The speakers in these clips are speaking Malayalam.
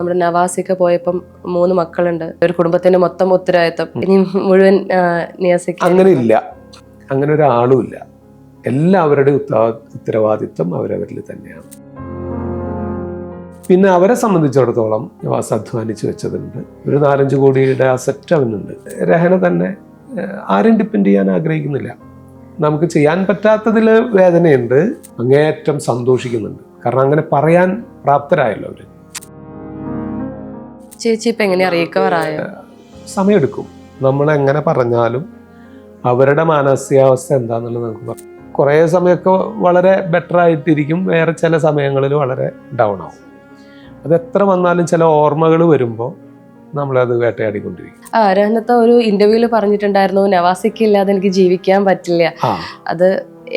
നമ്മുടെ നവാസിക്ക് പോയപ്പം 3 മക്കളുണ്ട്. ഒരു കുടുംബത്തിന്റെ മൊത്തം ഉത്തരവാദിത്തം ഇനി മുഴുവൻ നിയാസിക്ക്. അങ്ങനെ ഇല്ല, അങ്ങനെ ഒരാളും ഇല്ല. എല്ലാവരുടെ ഉത്തരവാദിത്വം അവരവരിൽ തന്നെയാണ്. പിന്നെ അവരെ സംബന്ധിച്ചിടത്തോളം നവാസ് അധ്വാനിച്ച് വെച്ചതുണ്ട്. ഒരു 4-5 കോടിയുടെ അസറ്റ് അവനുണ്ട്. രഹന തന്നെ ആരും ഡിപ്പെൻഡ് ചെയ്യാൻ ആഗ്രഹിക്കുന്നില്ല. നമുക്ക് ചെയ്യാൻ പറ്റാത്തതിൽ വേദനയുണ്ട്, അങ്ങേയറ്റം സന്തോഷിക്കുന്നുണ്ട്. കാരണം അങ്ങനെ പറയാൻ പ്രാപ്തരായല്ലോ അവര്. ചേച്ചി ഇപ്പൊ എങ്ങനെയാ റീകവറായ? സമയമെടുക്കും. നമ്മൾ എങ്ങനെ പറഞ്ഞാലും അവരുടെ മാനസികാവസ്ഥ എന്താണെന്നുള്ളത് നമുക്ക് പറയാം. കുറേ സമയമൊക്കെ വളരെ ബെറ്റർ ആയിട്ടിരിക്കും, വേറെ ചില സമയങ്ങളിൽ വളരെ ഡൗൺ ആവും. അതെത്ര വന്നാലും ചില ഓർമ്മകൾ വരുമ്പോൾ നമ്മളത് വേട്ടയാടിക്കൊണ്ടിരിക്കും. രഹനത്തെ ഒരു ഇന്റർവ്യൂല് പറഞ്ഞിട്ടുണ്ടായിരുന്നു, നവാസിക്ക് ഇല്ലാതെ എനിക്ക് ജീവിക്കാൻ പറ്റില്ല. അത്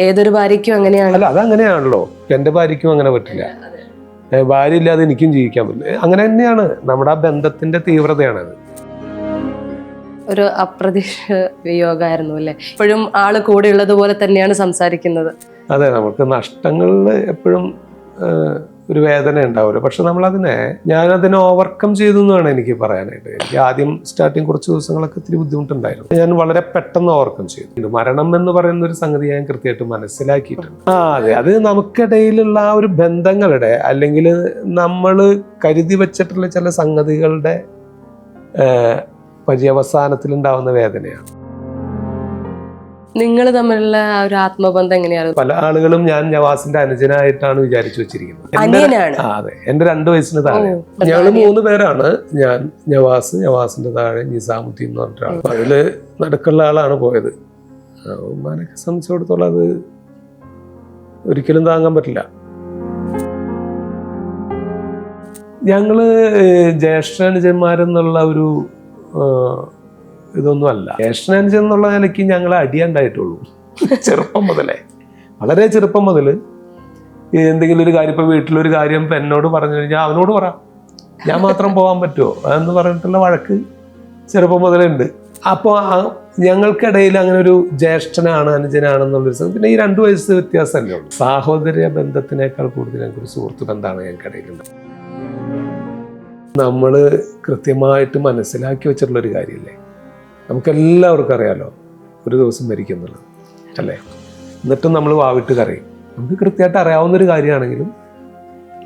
ഏതൊരു ഭാര്യയ്ക്കും അങ്ങനെയാണ്. അല്ല, അതങ്ങനെയാണല്ലോ. എൻ്റെ ഭാര്യയ്ക്കും അങ്ങനെ പറ്റില്ല. ഭാര്യ ഇല്ലാതെ എനിക്കും ജീവിക്കാൻ പറ്റില്ല. അങ്ങനെ തന്നെയാണ് നമ്മുടെ ആ ബന്ധത്തിന്റെ തീവ്രതയാണത്. ഒരു അപ്രതീക്ഷ വിയോഗമായിരുന്നു അല്ലേ? എപ്പോഴും ആള് കൂടെ ഉള്ളതുപോലെ തന്നെയാണ് സംസാരിക്കുന്നത്. അതെ, നമുക്ക് നഷ്ടങ്ങളിൽ എപ്പോഴും ഒരു വേദന ഉണ്ടാവില്ല. പക്ഷെ ഞാനതിനെ ഓവർകം ചെയ്തു എന്നാണ് എനിക്ക് പറയാനായിട്ട്. എനിക്ക് ആദ്യം സ്റ്റാർട്ടിങ് കുറച്ച് ദിവസങ്ങളൊക്കെ ഇത്തിരി ബുദ്ധിമുട്ടുണ്ടായിരുന്നു. ഞാൻ വളരെ പെട്ടെന്ന് ഓവർകം ചെയ്തു. മരണം എന്ന് പറയുന്ന ഒരു സംഗതി ഞാൻ കൃത്യമായിട്ട് മനസ്സിലാക്കിയിട്ടുണ്ട്. അതെ, അത് നമുക്കിടയിലുള്ള ആ ഒരു ബന്ധങ്ങളുടെ, അല്ലെങ്കിൽ നമ്മൾ കരുതി വെച്ചിട്ടുള്ള ചില സംഗതികളുടെ പര്യവസാനത്തിലുണ്ടാവുന്ന വേദനയാണ്. നിങ്ങൾ തമ്മിലുള്ള ആ ഒരു ആത്മബന്ധം എങ്ങനെയാണ്? പല ആളുകളും ഞാൻ നവാസിന്റെ അനുജനായിട്ടാണ് വിചാരിച്ചു വെച്ചിരിക്കുന്നത്. അതെ, എന്റെ 2 വയസ്സിന് താഴെ. ഞങ്ങള് 3 പേരാണ്. ഞാൻ, നവാസിന്റെ താഴെ നിസാമുദ്ദീൻ എന്ന് പറഞ്ഞ ആൾ. അതില് നടുക്കുള്ള ആളാണ് പോയത്. ഉമ്മാനൊക്കെ സംബന്ധിച്ചിടത്തോളം അത് ഒരിക്കലും താങ്ങാൻ പറ്റില്ല. ഞങ്ങള് ജ്യേഷ്ഠാനുജന്മാരെന്നുള്ള ഒരു ഇതൊന്നും അല്ല. ജ്യേഷ്ഠാനുജൻ എന്നുള്ള നിലയ്ക്ക് ഞങ്ങൾ അടിയുണ്ടായിട്ടുള്ളൂ. ചെറുപ്പം മുതലേ, വളരെ ചെറുപ്പം മുതൽ എന്തെങ്കിലും ഒരു കാര്യം, ഇപ്പൊ വീട്ടിലൊരു കാര്യം എന്നോട് പറഞ്ഞു കഴിഞ്ഞാൽ അവനോട് പറ, ഞാൻ മാത്രം പോകാൻ പറ്റുമോ എന്ന് പറഞ്ഞിട്ടുള്ള വഴക്ക് ചെറുപ്പം മുതലുണ്ട്. അപ്പോൾ ഞങ്ങൾക്കിടയിൽ അങ്ങനെ ഒരു ജ്യേഷ്ഠനാണ് അനുജനാണെന്നുള്ളൊരു സംഗതി. പിന്നെ ഈ 2 വയസ്സ് വ്യത്യാസമല്ലേ ഉള്ളൂ. സാഹോദര്യ ബന്ധത്തിനേക്കാൾ കൂടുതൽ ഞങ്ങൾക്കൊരു സുഹൃത്ത് ബന്ധമാണ് ഞങ്ങൾക്കിടയിലുണ്ട്. നമ്മൾ കൃത്യമായിട്ട് മനസ്സിലാക്കി വെച്ചിട്ടുള്ളൊരു കാര്യമില്ലേ, നമുക്കെല്ലാവർക്കും അറിയാലോ ഒരു ദിവസം മരിക്കുന്നുള്ളത് അല്ലേ. എന്നിട്ടും നമ്മൾ വാവിട്ട് കരയും. നമുക്ക് കൃത്യമായിട്ട് അറിയാവുന്നൊരു കാര്യമാണെങ്കിലും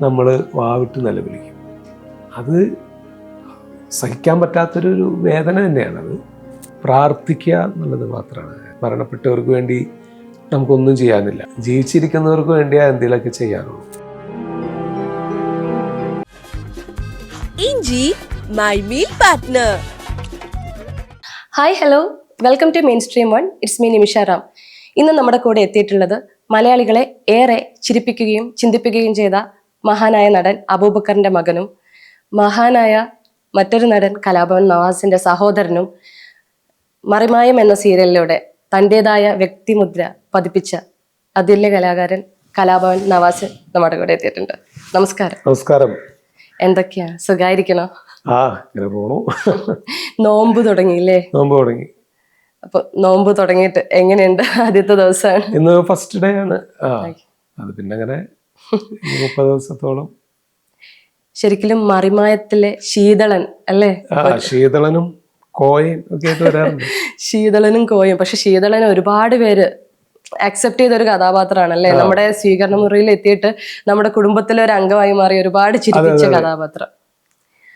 നമ്മൾ വാവിട്ട് നിലവിളിക്കും. അത് സഹിക്കാൻ പറ്റാത്തൊരു വേദന തന്നെയാണത്. പ്രാർത്ഥിക്കുക എന്നുള്ളത് മാത്രമാണ്. മരണപ്പെട്ടവർക്ക് വേണ്ടി നമുക്കൊന്നും ചെയ്യാനില്ല. ജീവിച്ചിരിക്കുന്നവർക്ക് വേണ്ടിയാ എന്തെങ്കിലുമൊക്കെ ചെയ്യാനുള്ളൂ. ഇഞ്ചി my meal partner. Hi, hello, welcome to main stream 1. It's me Nimisha Ram. ഇന്ന് നമ്മുടെ കൂടെ എത്തിയിട്ടുള്ളത് മലയാളികളെ ഏറെ ചിരിപ്പിക്കുകയും ചിന്തിപ്പിക്കുകയും ചെയ്ത മഹാനായ നടൻ അബൂബക്കറിന്റെ മകനും മഹാനായ മറ്റൊരു നടൻ കലാഭവൻ നവാസിന്റെ സഹോദരനും മറിമായം എന്ന സീരിയലിലൂടെ തൻ്റെതായ വ്യക്തിമുദ്ര പതിപ്പിച്ച അതുല്യ കലാകാരൻ കലാഭവൻ നവാസ് നമ്മുടെ കൂടെ എത്തിയിട്ടുണ്ട്. നമസ്കാരം. നമസ്കാരം. എന്തൊക്കെയാ, സുഖായിരിക്കണോ? ഇങ്ങനെ പോണു. നോമ്പ് തുടങ്ങിയില്ലേ? നോമ്പ് തുടങ്ങി. അപ്പൊ നോമ്പ് തുടങ്ങിയിട്ട് എങ്ങനെയുണ്ട്? ആദ്യത്തെ ദിവസമാണ് ഇന്ന്, ഫസ്റ്റ് ഡേ ആണ്. അത് പിന്നെ അങ്ങനെ 30 ദിവസത്തോളം. ശരിക്കും മറിമായത്തിലെ ശീതളൻ അല്ലേ? ശീതളനും കോയും ഒക്കെ ആയിട്ട് വരാറുണ്ട്. ശീതളനും കോയും. പക്ഷെ ശീതളനെ ഒരുപാട് പേര് അക്സെപ്റ്റ് ചെയ്ത ഒരു കഥാപാത്രമാണല്ലേ. നമ്മുടെ സ്വീകരണ മുറിയിൽ എത്തിയിട്ട് നമ്മുടെ കുടുംബത്തിലെ ഒരു അംഗമായി മാറി ഒരുപാട് ചിരിപ്പിച്ച കഥാപാത്രം.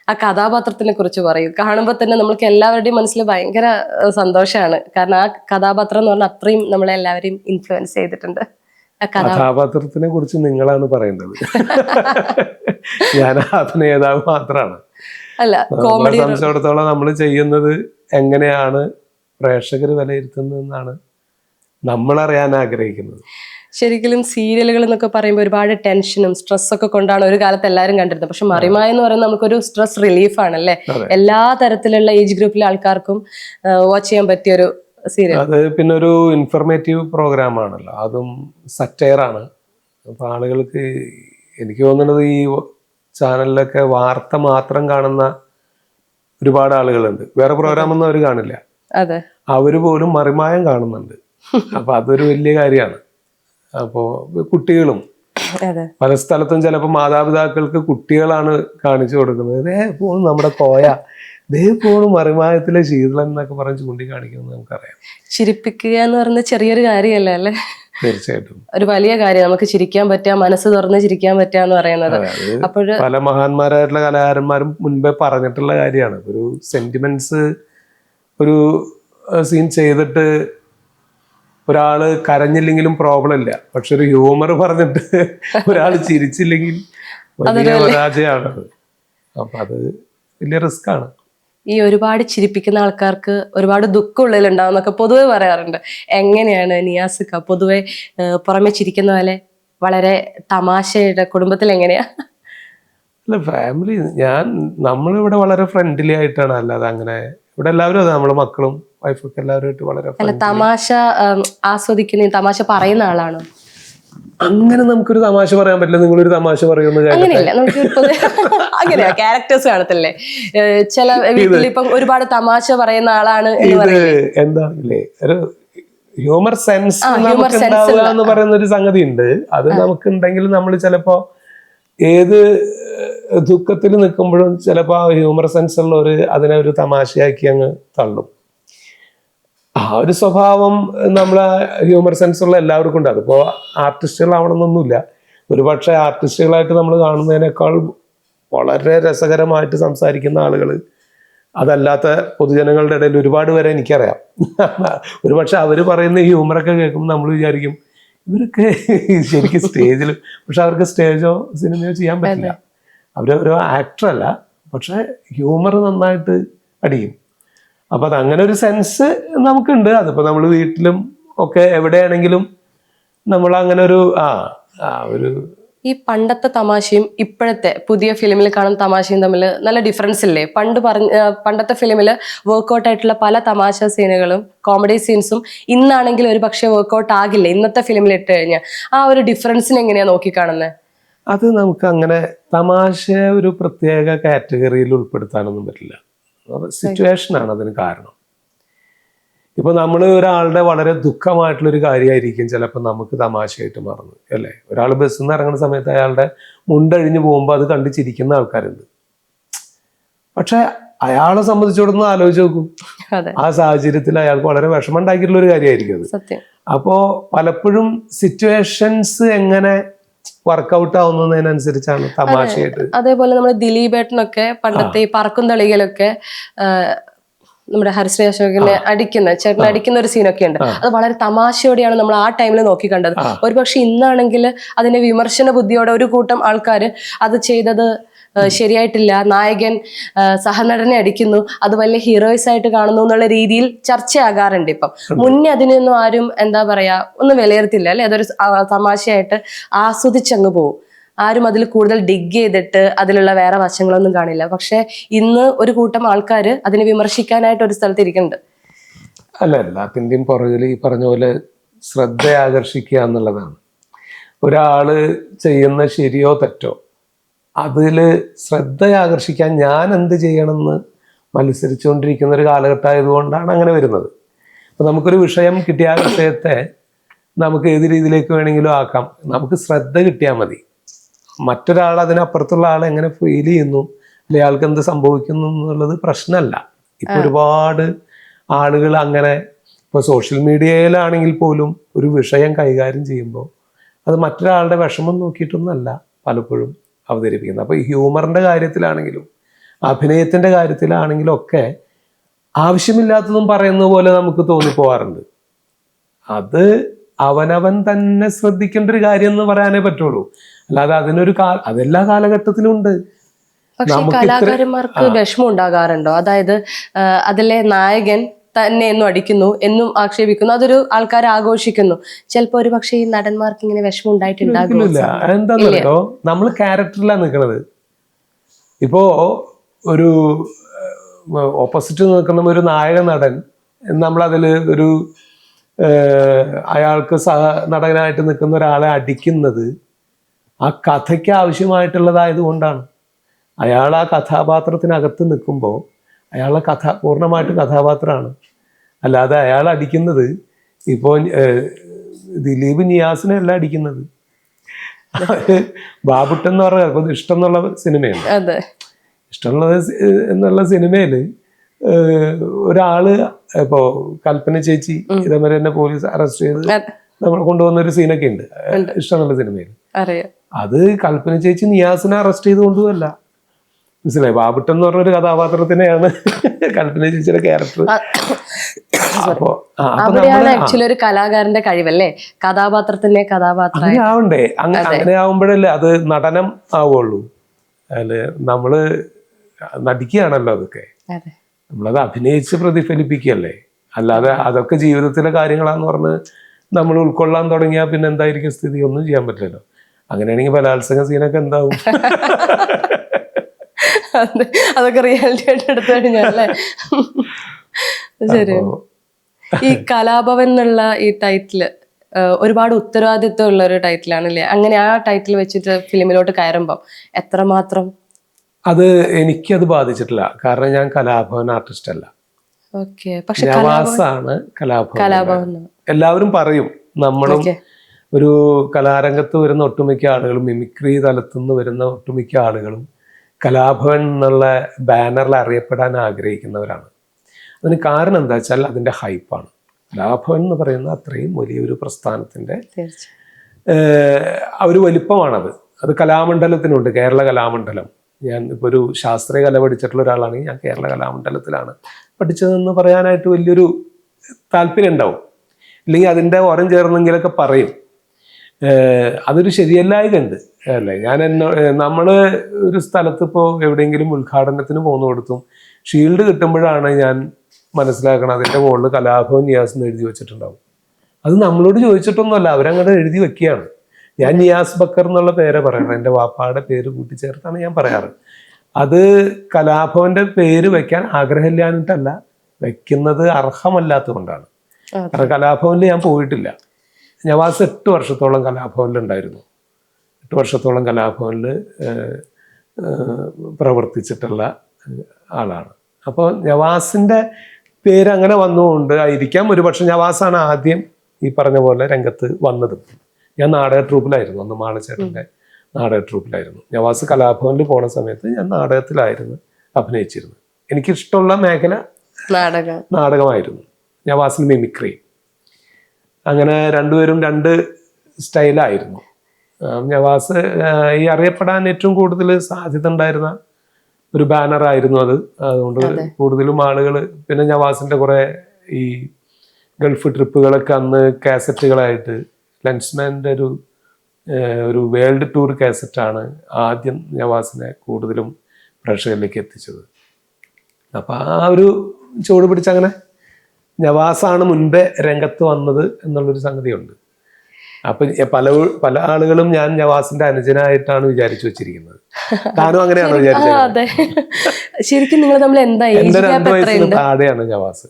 ആ കഥാപാത്രത്തിനെ കുറിച്ച് പറയും. കാണുമ്പോൾ തന്നെ നമ്മൾക്ക് എല്ലാവരുടെയും മനസ്സിൽ ഭയങ്കര സന്തോഷമാണ്. കാരണം ആ കഥാപാത്രം എന്ന് പറഞ്ഞാൽ അത്രയും നമ്മളെ എല്ലാവരെയും ഇൻഫ്ലുവൻസ് ചെയ്തിട്ടുണ്ട്. കഥാപാത്രത്തിനെ കുറിച്ച് നിങ്ങളാണ് പറയേണ്ടത്. ഞാൻ അഭിനേതാവ് മാത്രമാണ്. അല്ല, കോമഡി സംബന്ധിച്ചിടത്തോളം നമ്മൾ ചെയ്യുന്നത് എങ്ങനെയാണ് പ്രേക്ഷകർ വിലയിരുത്തുന്നതെന്നാണ് നമ്മൾ അറിയാൻ ആഗ്രഹിക്കുന്നത്. ശരിക്കും സീരിയലുകൾ എന്നൊക്കെ പറയുമ്പോൾ ഒരുപാട് ടെൻഷനും സ്ട്രെസ്സൊക്കെ കൊണ്ടാണ് ഒരു കാലത്ത് എല്ലാവരും കണ്ടിരുന്നത്. പക്ഷെ മറിമായ എന്ന് പറയുന്നത് നമുക്കൊരു സ്ട്രെസ് റിലീഫാണ് അല്ലേ. എല്ലാ തരത്തിലുള്ള ഏജ് ഗ്രൂപ്പിലെ ആൾക്കാർക്കും വാച്ച് ചെയ്യാൻ പറ്റിയൊരു സീരിയൽ. അത് പിന്നെ ഒരു ഇൻഫർമേറ്റീവ് പ്രോഗ്രാം ആണല്ലോ, അതും സറ്റയറാണ്. അപ്പൊ ആളുകൾക്ക്, എനിക്ക് തോന്നുന്നത് ഈ ചാനലിലൊക്കെ വാർത്ത മാത്രം കാണുന്ന ഒരുപാട് ആളുകളുണ്ട്. വേറെ പ്രോഗ്രാം ഒന്നും അവർ കാണില്ല. അവര് പോലും മറിമായം കാണുന്നുണ്ട്. അപ്പൊ അതൊരു വലിയ കാര്യമാണ്. അപ്പോൾ കുട്ടികളും അതെ. പല സ്ഥലത്തും ചിലപ്പോൾ മാതാപിതാക്കൾക്ക് കുട്ടികളാണ് കാണിച്ചു കൊടുക്കുന്നത്. ദേ പോണു നമ്മുടെ കോയ, ദേ പോണു മറിമായത്തിലെ ശീതളൻ എന്നൊക്കെ പറഞ്ഞ് ചൂണ്ടിക്കാണിക്കുന്നത് നമുക്കറിയാം. ചിരിപ്പിക്കുക എന്ന് പറയുന്നത് ചെറിയൊരു കാര്യമല്ല അല്ലേ? തീർച്ചയായിട്ടും ഒരു വലിയ കാര്യം. നമുക്ക് ചിരിക്കാൻ പറ്റുക, മനസ്സ് തുറന്ന് ചിരിക്കാൻ പറ്റുക എന്ന് പറയുന്നത്. അപ്പോഴ് പല മഹാന്മാരായിട്ടുള്ള കലാകാരന്മാരും മുൻപേ പറഞ്ഞിട്ടുള്ള കാര്യമാണ്. ഒരു സെന്റിമെന്റ്സ് ഒരു സീൻ ചെയ്തിട്ട് ഒരാള് കരഞ്ഞില്ലെങ്കിലും പ്രോബ്ലം ഇല്ല, പക്ഷെ ഒരു ഹ്യൂമർ പറഞ്ഞിട്ട് ഒരാൾ ചിരിച്ചില്ലെങ്കിൽ വലിയ പരാജയമാണത്. അപ്പൊ അത് വലിയ റിസ്ക് ആണ്. ഈ ഒരുപാട് ചിരിപ്പിക്കുന്ന ആൾക്കാർക്ക് ഒരുപാട് ദുഃഖം ഉള്ളിലുണ്ടാവും എന്നൊക്കെ പൊതുവെ പറയാറുണ്ട്. എങ്ങനെയാണ് നിയാസിക്ക പൊതുവെ പുറമെ ചിരിക്കുന്ന പോലെ വളരെ തമാശയുടെ കുടുംബത്തിൽ എങ്ങനെയാ? അല്ല, ഫാമിലി നമ്മളിവിടെ വളരെ ഫ്രണ്ട്ലി ആയിട്ടാണ്. അല്ലാതെ അങ്ങനെ ഇവിടെ എല്ലാവരും അതെ, നമ്മളെ മക്കളും വൈഫൊക്കെ എല്ലാവരുമായിട്ട് വളരെ അല്ല, തമാശ ആസ്വദിക്കുന്ന തമാശ പറയുന്ന ആളാണോ? അങ്ങനെ നമുക്കൊരു തമാശ പറയാൻ പറ്റില്ല. നിങ്ങളൊരു തമാശ പറയുന്ന അങ്ങനെയല്ല, നമുക്ക് അങ്ങനെയാ ക്യാരക്ടേഴ്സ് കാണത്തില്ലേ ചില വീട്ടിൽ. ഇപ്പം ഒരുപാട് തമാശ പറയുന്ന ആളാണ് എന്താണല്ലേ ഒരു ഹ്യൂമർ സെൻസ് എന്ന് പറയുന്ന ഒരു സംഗതി ഉണ്ട്. അത് നമുക്കുണ്ടെങ്കിൽ നമ്മൾ ചിലപ്പോ ഏത് ദുഃഖത്തിൽ നിൽക്കുമ്പോഴും ചിലപ്പോ ആ ഹ്യൂമർ സെൻസ് ഉള്ളവര് അതിനെ ഒരു തമാശയാക്കി അങ്ങ് തള്ളും. ആ ഒരു സ്വഭാവം നമ്മളെ ഹ്യൂമർ സെൻസ് ഉള്ള എല്ലാവർക്കും ഉണ്ട്. അതിപ്പോ ആർട്ടിസ്റ്റുകളാവണമെന്നൊന്നുമില്ല. ഒരുപക്ഷെ ആർട്ടിസ്റ്റുകളായിട്ട് നമ്മൾ കാണുന്നതിനേക്കാൾ വളരെ രസകരമായിട്ട് സംസാരിക്കുന്ന ആളുകൾ അതല്ലാത്ത പൊതുജനങ്ങളുടെ ഇടയിൽ ഒരുപാട് പേരെ എനിക്കറിയാം. ഒരുപക്ഷെ അവർ പറയുന്ന ഈ ഹ്യൂമറൊക്കെ കേൾക്കുമ്പോൾ നമ്മൾ വിചാരിക്കും ഇവരൊക്കെ ശരിക്കും സ്റ്റേജിൽ, പക്ഷെ അവർക്ക് സ്റ്റേജോ സിനിമയോ ചെയ്യാൻ പറ്റില്ല. അവരൊരു ആക്ടറല്ല, പക്ഷെ ഹ്യൂമർ നന്നായിട്ട് അടിയും. അപ്പൊ അത് അങ്ങനെ ഒരു സെൻസ് നമുക്കുണ്ട്. അതിപ്പോ നമ്മൾ വീട്ടിലും ഒക്കെ എവിടെയാണെങ്കിലും നമ്മൾ അങ്ങനെ ഒരു ഒരു ഈ പണ്ടത്തെ തമാശയും ഇപ്പോഴത്തെ പുതിയ ഫിലിമിൽ കാണുന്ന തമാശയും തമ്മിൽ നല്ല ഡിഫറൻസ് ഇല്ലേ? പണ്ടത്തെ ഫിലിമിൽ വർക്ക്ഔട്ട് ആയിട്ടുള്ള പല തമാശ സീനുകളും കോമഡി സീൻസും ഇന്നാണെങ്കിൽ ഒരു പക്ഷേ വർക്ക്ഔട്ട് ആകില്ല ഇന്നത്തെ ഫിലിമിൽ ഇട്ട് കഴിഞ്ഞാൽ. ആ ഒരു ഡിഫറൻസിനെ എങ്ങനെയാ നോക്കിക്കാണുന്നത്? അത് നമുക്ക് അങ്ങനെ തമാശ ഒരു പ്രത്യേക കാറ്റഗറിയിൽ ഉൾപ്പെടുത്താനൊന്നും പറ്റില്ല. സിറ്റുവേഷനാണ് അതിന് കാരണം. ഇപ്പൊ നമ്മൾ ഒരാളുടെ വളരെ ദുഃഖമായിട്ടുള്ളൊരു കാര്യമായിരിക്കും ചിലപ്പോൾ നമുക്ക് തമാശയായിട്ട് മാറുന്നത് അല്ലേ? ഒരാൾ ബസ്സിൽ നിന്ന് ഇറങ്ങുന്ന സമയത്ത് അയാളുടെ മുണ്ടഴിഞ്ഞു പോകുമ്പോൾ അത് കണ്ട് ചിരിക്കുന്ന ആൾക്കാരുണ്ട്. പക്ഷെ അയാളെ സംബന്ധിച്ചിടത്തോളം ആലോചിച്ച് നോക്കും, ആ സാഹചര്യത്തിൽ അയാൾക്ക് വളരെ വിഷമം ഉണ്ടാക്കിയിട്ടുള്ള ഒരു കാര്യമായിരിക്കും അത്. അപ്പോ പലപ്പോഴും സിറ്റുവേഷൻസ് എങ്ങനെ വർക്ക്ഔട്ട് ആവുന്നതിനനുസരിച്ചാണ് തമാശയായിട്ട്. അതേപോലെ നമ്മുടെ ദിലീപേട്ടനൊക്കെ പണ്ടത്തെ ഈ പറക്കും തളികയിലൊക്കെ നമ്മുടെ ഹരിശ്രീ അശോകനെ ചേട്ടനെ അടിക്കുന്ന ഒരു സീനൊക്കെ ഉണ്ട്. അത് വളരെ തമാശയോടെയാണ് നമ്മൾ ആ ടൈമിൽ നോക്കി കണ്ടത്. ഒരുപക്ഷെ ഇന്നാണെങ്കിൽ അതിന്റെ വിമർശന ബുദ്ധിയോടെ ഒരു കൂട്ടം ആൾക്കാർ അത് ചെയ്തത് ശരിയായിട്ടില്ല, നായകൻ സഹനടനെ അടിക്കുന്നു, അത് വലിയ ഹീറോയിസ് ആയിട്ട് കാണുന്നു എന്നുള്ള രീതിയിൽ ചർച്ചയാകാറുണ്ട്. ഇപ്പം മുന്നേ അതിനൊന്നും ആരും എന്താ പറയാ ഒന്നും വിലയിരുത്തില്ല അല്ലെ? അതൊരു തമാശയായിട്ട് ആസ്വദിച്ചങ്ങ് പോകും. ആരും അതിൽ കൂടുതൽ ഡിഗ് ചെയ്തിട്ട് അതിലുള്ള വേറെ വശങ്ങളൊന്നും കാണില്ല. പക്ഷെ ഇന്ന് ഒരു കൂട്ടം ആൾക്കാർ അതിനെ വിമർശിക്കാനായിട്ട് ഒരു സ്ഥലത്ത് ഇരിക്കുന്നുണ്ട്. അല്ല, എല്ലാത്തിൻ്റെയും പുറകിൽ ഈ പറഞ്ഞ പോലെ ശ്രദ്ധ ആകർഷിക്കുക എന്നുള്ളതാണ്. ഒരാള് ചെയ്യുന്ന ശരിയോ തെറ്റോ അതിൽ ശ്രദ്ധ ആകർഷിക്കാൻ ഞാൻ എന്ത് ചെയ്യണമെന്ന് മത്സരിച്ചുകൊണ്ടിരിക്കുന്ന ഒരു കാലഘട്ടമായതുകൊണ്ടാണ് അങ്ങനെ വരുന്നത്. അപ്പൊ നമുക്കൊരു വിഷയം കിട്ടിയ ആ വിഷയത്തെ നമുക്ക് ഏത് രീതിയിലേക്ക് വേണമെങ്കിലും ആക്കാം. നമുക്ക് ശ്രദ്ധ കിട്ടിയാൽ മതി. മറ്റൊരാൾ അതിനപ്പുറത്തുള്ള ആൾ എങ്ങനെ ഫീൽ ചെയ്യുന്നു, അല്ലെ ആൾക്ക് എന്ത് സംഭവിക്കുന്നു എന്നുള്ളത് പ്രശ്നമല്ല. ഇപ്പൊ ഒരുപാട് ആളുകൾ അങ്ങനെ ഇപ്പൊ സോഷ്യൽ മീഡിയയിലാണെങ്കിൽ പോലും ഒരു വിഷയം കൈകാര്യം ചെയ്യുമ്പോൾ അത് മറ്റൊരാളുടെ വിഷമം നോക്കിയിട്ടൊന്നുമല്ല പലപ്പോഴും അവതരിപ്പിക്കുന്നത്. അപ്പൊ ഈ ഹ്യൂമറിന്റെ കാര്യത്തിലാണെങ്കിലും അഭിനയത്തിന്റെ കാര്യത്തിലാണെങ്കിലും ഒക്കെ ആവശ്യമില്ലാത്തതും പറയുന്ന പോലെ നമുക്ക് തോന്നിപ്പോവാറുണ്ട്. അത് അവനവൻ തന്നെ ശ്രദ്ധിക്കേണ്ട ഒരു കാര്യം എന്ന് പറയാനേ പറ്റുള്ളൂ. അല്ലാതെ അതിനൊരു അതെല്ലാ കാലഘട്ടത്തിലും ഉണ്ട്. പക്ഷെ കലാകാരന്മാർക്ക് വിഷമം ഉണ്ടാകാറുണ്ടോ? അതായത് അതിലെ നായകൻ തന്നെ എന്നും അടിക്കുന്നു, എന്നും ആക്ഷേപിക്കുന്നു, അതൊരു ആൾക്കാർ ആഘോഷിക്കുന്നു. ചിലപ്പോ ഒരു പക്ഷെ ഈ നടന്മാർക്ക് ഇങ്ങനെ വിഷമം ഉണ്ടായിട്ടുണ്ടാകില്ല. എന്താണെന്നോ, നമ്മൾ ക്യാരക്ടറിലാണ് നിൽക്കുന്നത്. ഇപ്പോ ഒരു ഓപ്പോസിറ്റ് നിൽക്കുന്ന ഒരു നായക നടൻ, നമ്മളതില് ഒരു അയാൾക്ക് സഹ നടനായിട്ട് നിൽക്കുന്ന ഒരാളെ അടിക്കുന്നത് ആ കഥയ്ക്ക് ആവശ്യമായിട്ടുള്ളതായത് കൊണ്ടാണ്. അയാൾ ആ കഥാപാത്രത്തിനകത്ത് നിൽക്കുമ്പോൾ അയാളുടെ പൂർണ്ണമായിട്ട് കഥാപാത്രമാണ്. അല്ലാതെ അയാൾ അടിക്കുന്നത് ഇപ്പോൾ ദിലീപ് നിയാസിനെ അല്ല അടിക്കുന്നത്, ബാബുട്ടൻ എന്ന് പറഞ്ഞാൽ ഇപ്പൊ ഇഷ്ടം എന്നുള്ള സിനിമയുണ്ട്. അതെ. ഇഷ്ടമുള്ളത് എന്നുള്ള സിനിമയില് ഒരാള് ഇപ്പോ കൽപ്പന ചേച്ചി ഇതേമാതിരി തന്നെ പോലീസ് അറസ്റ്റ് ചെയ്ത് നമ്മൾ കൊണ്ടുവന്ന ഒരു സീനൊക്കെ ഉണ്ട് ഇഷ്ടമുള്ള സിനിമയിൽ. അത് കൽപ്പന ചേച്ചി നിയാസിനെ അറസ്റ്റ് ചെയ്ത് കൊണ്ടുപോകല്ല, മനസ്സിലായി. ബാബുട്ടൻ എന്ന് പറഞ്ഞൊരു കഥാപാത്രത്തിനെയാണ് കൽപ്പന ചേച്ചിയുടെ ക്യാരക്ടർ. ആക്ച്വലി ഒരു കലാകാരന്റെ കഴിവല്ലേ, കഥാപാത്രത്തിന്റെ കഥാപാത്രം അങ്ങനെ ആവണ്ടേ. അങ്ങനെ ആവുമ്പോഴല്ലേ അത് നടനം ആവുള്ളൂ. അല്ലെ, നമ്മള് നടിക്കുകയാണല്ലോ അതൊക്കെ, നമ്മളത് അഭിനയിച്ച് പ്രതിഫലിപ്പിക്കുകയല്ലേ. അല്ലാതെ അതൊക്കെ ജീവിതത്തിലെ കാര്യങ്ങളാന്ന് പറഞ്ഞ് നമ്മൾ ഉൾക്കൊള്ളാൻ തുടങ്ങിയാൽ പിന്നെ എന്തായിരിക്കും സ്ഥിതി? ഒന്നും ചെയ്യാൻ പറ്റില്ലല്ലോ. അങ്ങനെയാണെങ്കിൽ ബലാത്സംഗ സീനൊക്കെ എന്താവും? അതൊക്കെ റിയാലിറ്റി ആയിട്ട് എടുത്തു കഴിഞ്ഞാലേ. ശരി. ഈ കലാഭവൻ എന്നുള്ള ഈ ടൈറ്റില് ഒരുപാട് ഉത്തരവാദിത്വം ഉള്ള ഒരു ടൈറ്റിലാണല്ലേ? അങ്ങനെ ആ ടൈറ്റിൽ വെച്ചിട്ട് ഫിലിമിലോട്ട് കയറുമ്പം എത്രമാത്രം അത് എനിക്കത് ബാധിച്ചിട്ടില്ല. കാരണം ഞാൻ കലാഭവൻ ആർട്ടിസ്റ്റ് അല്ല. പക്ഷെ നവാസാണ് കലാഭവൻ. എല്ലാവരും പറയും, നമ്മളും ഒരു കലാരംഗത്ത് വരുന്ന ഒട്ടുമിക്ക ആളുകളും, മിമിക്രി തലത്തുനിന്ന് വരുന്ന ഒട്ടുമിക്ക ആളുകളും കലാഭവൻ എന്നുള്ള ബാനറിൽ അറിയപ്പെടാൻ ആഗ്രഹിക്കുന്നവരാണ്. അതിന് കാരണം എന്താ വെച്ചാൽ അതിൻ്റെ ഹൈപ്പാണ്. കലാഭവൻ എന്ന് പറയുന്ന അത്രയും വലിയൊരു പ്രസ്ഥാനത്തിൻ്റെ ഒരു വലിപ്പമാണത്. അത് കലാമണ്ഡലത്തിനുണ്ട്, കേരള കലാമണ്ഡലം. ഞാൻ ഇപ്പോൾ ഒരു ശാസ്ത്രീയ കല പഠിച്ചിട്ടുള്ള ഒരാളാണെങ്കിൽ ഞാൻ കേരള കലാമണ്ഡലത്തിലാണ് പഠിച്ചതെന്ന് പറയാനായിട്ട് വലിയൊരു താല്പര്യം ഉണ്ടാവും. ഇല്ലെങ്കിൽ അതിൻ്റെ ഓരം ചേർന്നെങ്കിലൊക്കെ പറയും. അതൊരു ശരിയല്ലായതുണ്ട് അല്ലേ. നമ്മൾ ഒരു സ്ഥലത്ത് ഇപ്പോൾ എവിടെയെങ്കിലും ഉദ്ഘാടനത്തിന് പോകുന്ന കൊടുത്തും ഷീൽഡ് കിട്ടുമ്പോഴാണ് ഞാൻ മനസ്സിലാക്കണം അതിൻ്റെ മുകളിൽ കലാഭവൻ നിയാസ് എന്ന് എഴുതി വെച്ചിട്ടുണ്ടാവും. അത് നമ്മളോട് ചോദിച്ചിട്ടൊന്നുമല്ല, അവരങ്ങോട്ട് എഴുതി വെക്കുകയാണ്. ഞാൻ നിയാസ് ബക്കർ എന്നുള്ള പേരെ പറയണം, എൻ്റെ വാപ്പാടെ പേര് കൂട്ടിച്ചേർത്താണ് ഞാൻ പറയാറ്. അത് കലാഭവന്റെ പേര് വെക്കാൻ ആഗ്രഹമില്ലാഞ്ഞിട്ടല്ല, വെക്കുന്നത് അർഹമല്ലാത്തതുകൊണ്ടാണ്. കാരണം കലാഭവനിൽ ഞാൻ പോയിട്ടില്ല. നവാസ് 8 വർഷത്തോളം കലാഭവനിലുണ്ടായിരുന്നു. 8 വർഷത്തോളം കലാഭവനിൽ പ്രവർത്തിച്ചിട്ടുള്ള ആളാണ്. അപ്പോൾ നവാസിൻ്റെ പേര് അങ്ങനെ വന്നുകൊണ്ട് ആയിരിക്കാം ഒരുപക്ഷെ നവാസാണ് ആദ്യം ഈ പറഞ്ഞ പോലെ രംഗത്ത് വന്നത്. ഞാൻ നാടക ട്രൂപ്പിലായിരുന്നു, അന്ന് മാളച്ചേട്ടൻ്റെ നാടക ട്രൂപ്പിലായിരുന്നു. നവാസ് കലാഭവനിൽ പോണ സമയത്ത് ഞാൻ നാടകത്തിലായിരുന്നു അഭിനയിച്ചിരുന്നത്. എനിക്കിഷ്ടമുള്ള മേഖല നാടകമായിരുന്നു, നവാസിന് മിമിക്രി. അങ്ങനെ രണ്ടുപേരും 2 സ്റ്റൈലായിരുന്നു. നവാസ് ഈ അറിയപ്പെടാൻ ഏറ്റവും കൂടുതൽ സാധ്യത ഉണ്ടായിരുന്ന ഒരു ബാനറായിരുന്നു അത്. അതുകൊണ്ട് കൂടുതലും ആളുകൾ, പിന്നെ നവാസിൻ്റെ കുറേ ഈ ഗൾഫ് ട്രിപ്പുകളൊക്കെ അന്ന് കാസറ്റുകളായിട്ട്, ലെൻസ്മാൻ്റെ ഒരു വേൾഡ് ടൂർ കാസറ്റാണ് ആദ്യം നവാസിനെ കൂടുതലും പ്രേക്ഷകരിലേക്ക് എത്തിച്ചത്. അപ്പം ആ ഒരു ചുവട് പിടിച്ചങ്ങനെ നവാസാണ് മുൻപേ രംഗത്ത് വന്നത് എന്നുള്ളൊരു സംഗതിയുണ്ട്. അപ്പൊ പല ആളുകളും ഞാൻ നവാസിന്റെ അനുജനായിട്ടാണ് വിചാരിച്ചു വെച്ചിരിക്കുന്നത്. താനും അങ്ങനെയാണ് വിചാരിച്ചത്. ശരിക്കും നിങ്ങൾ തമ്മിൽ എന്താ? എന്റെ 2 വയസ്സിന് താഴെയാണ് നവാസ്.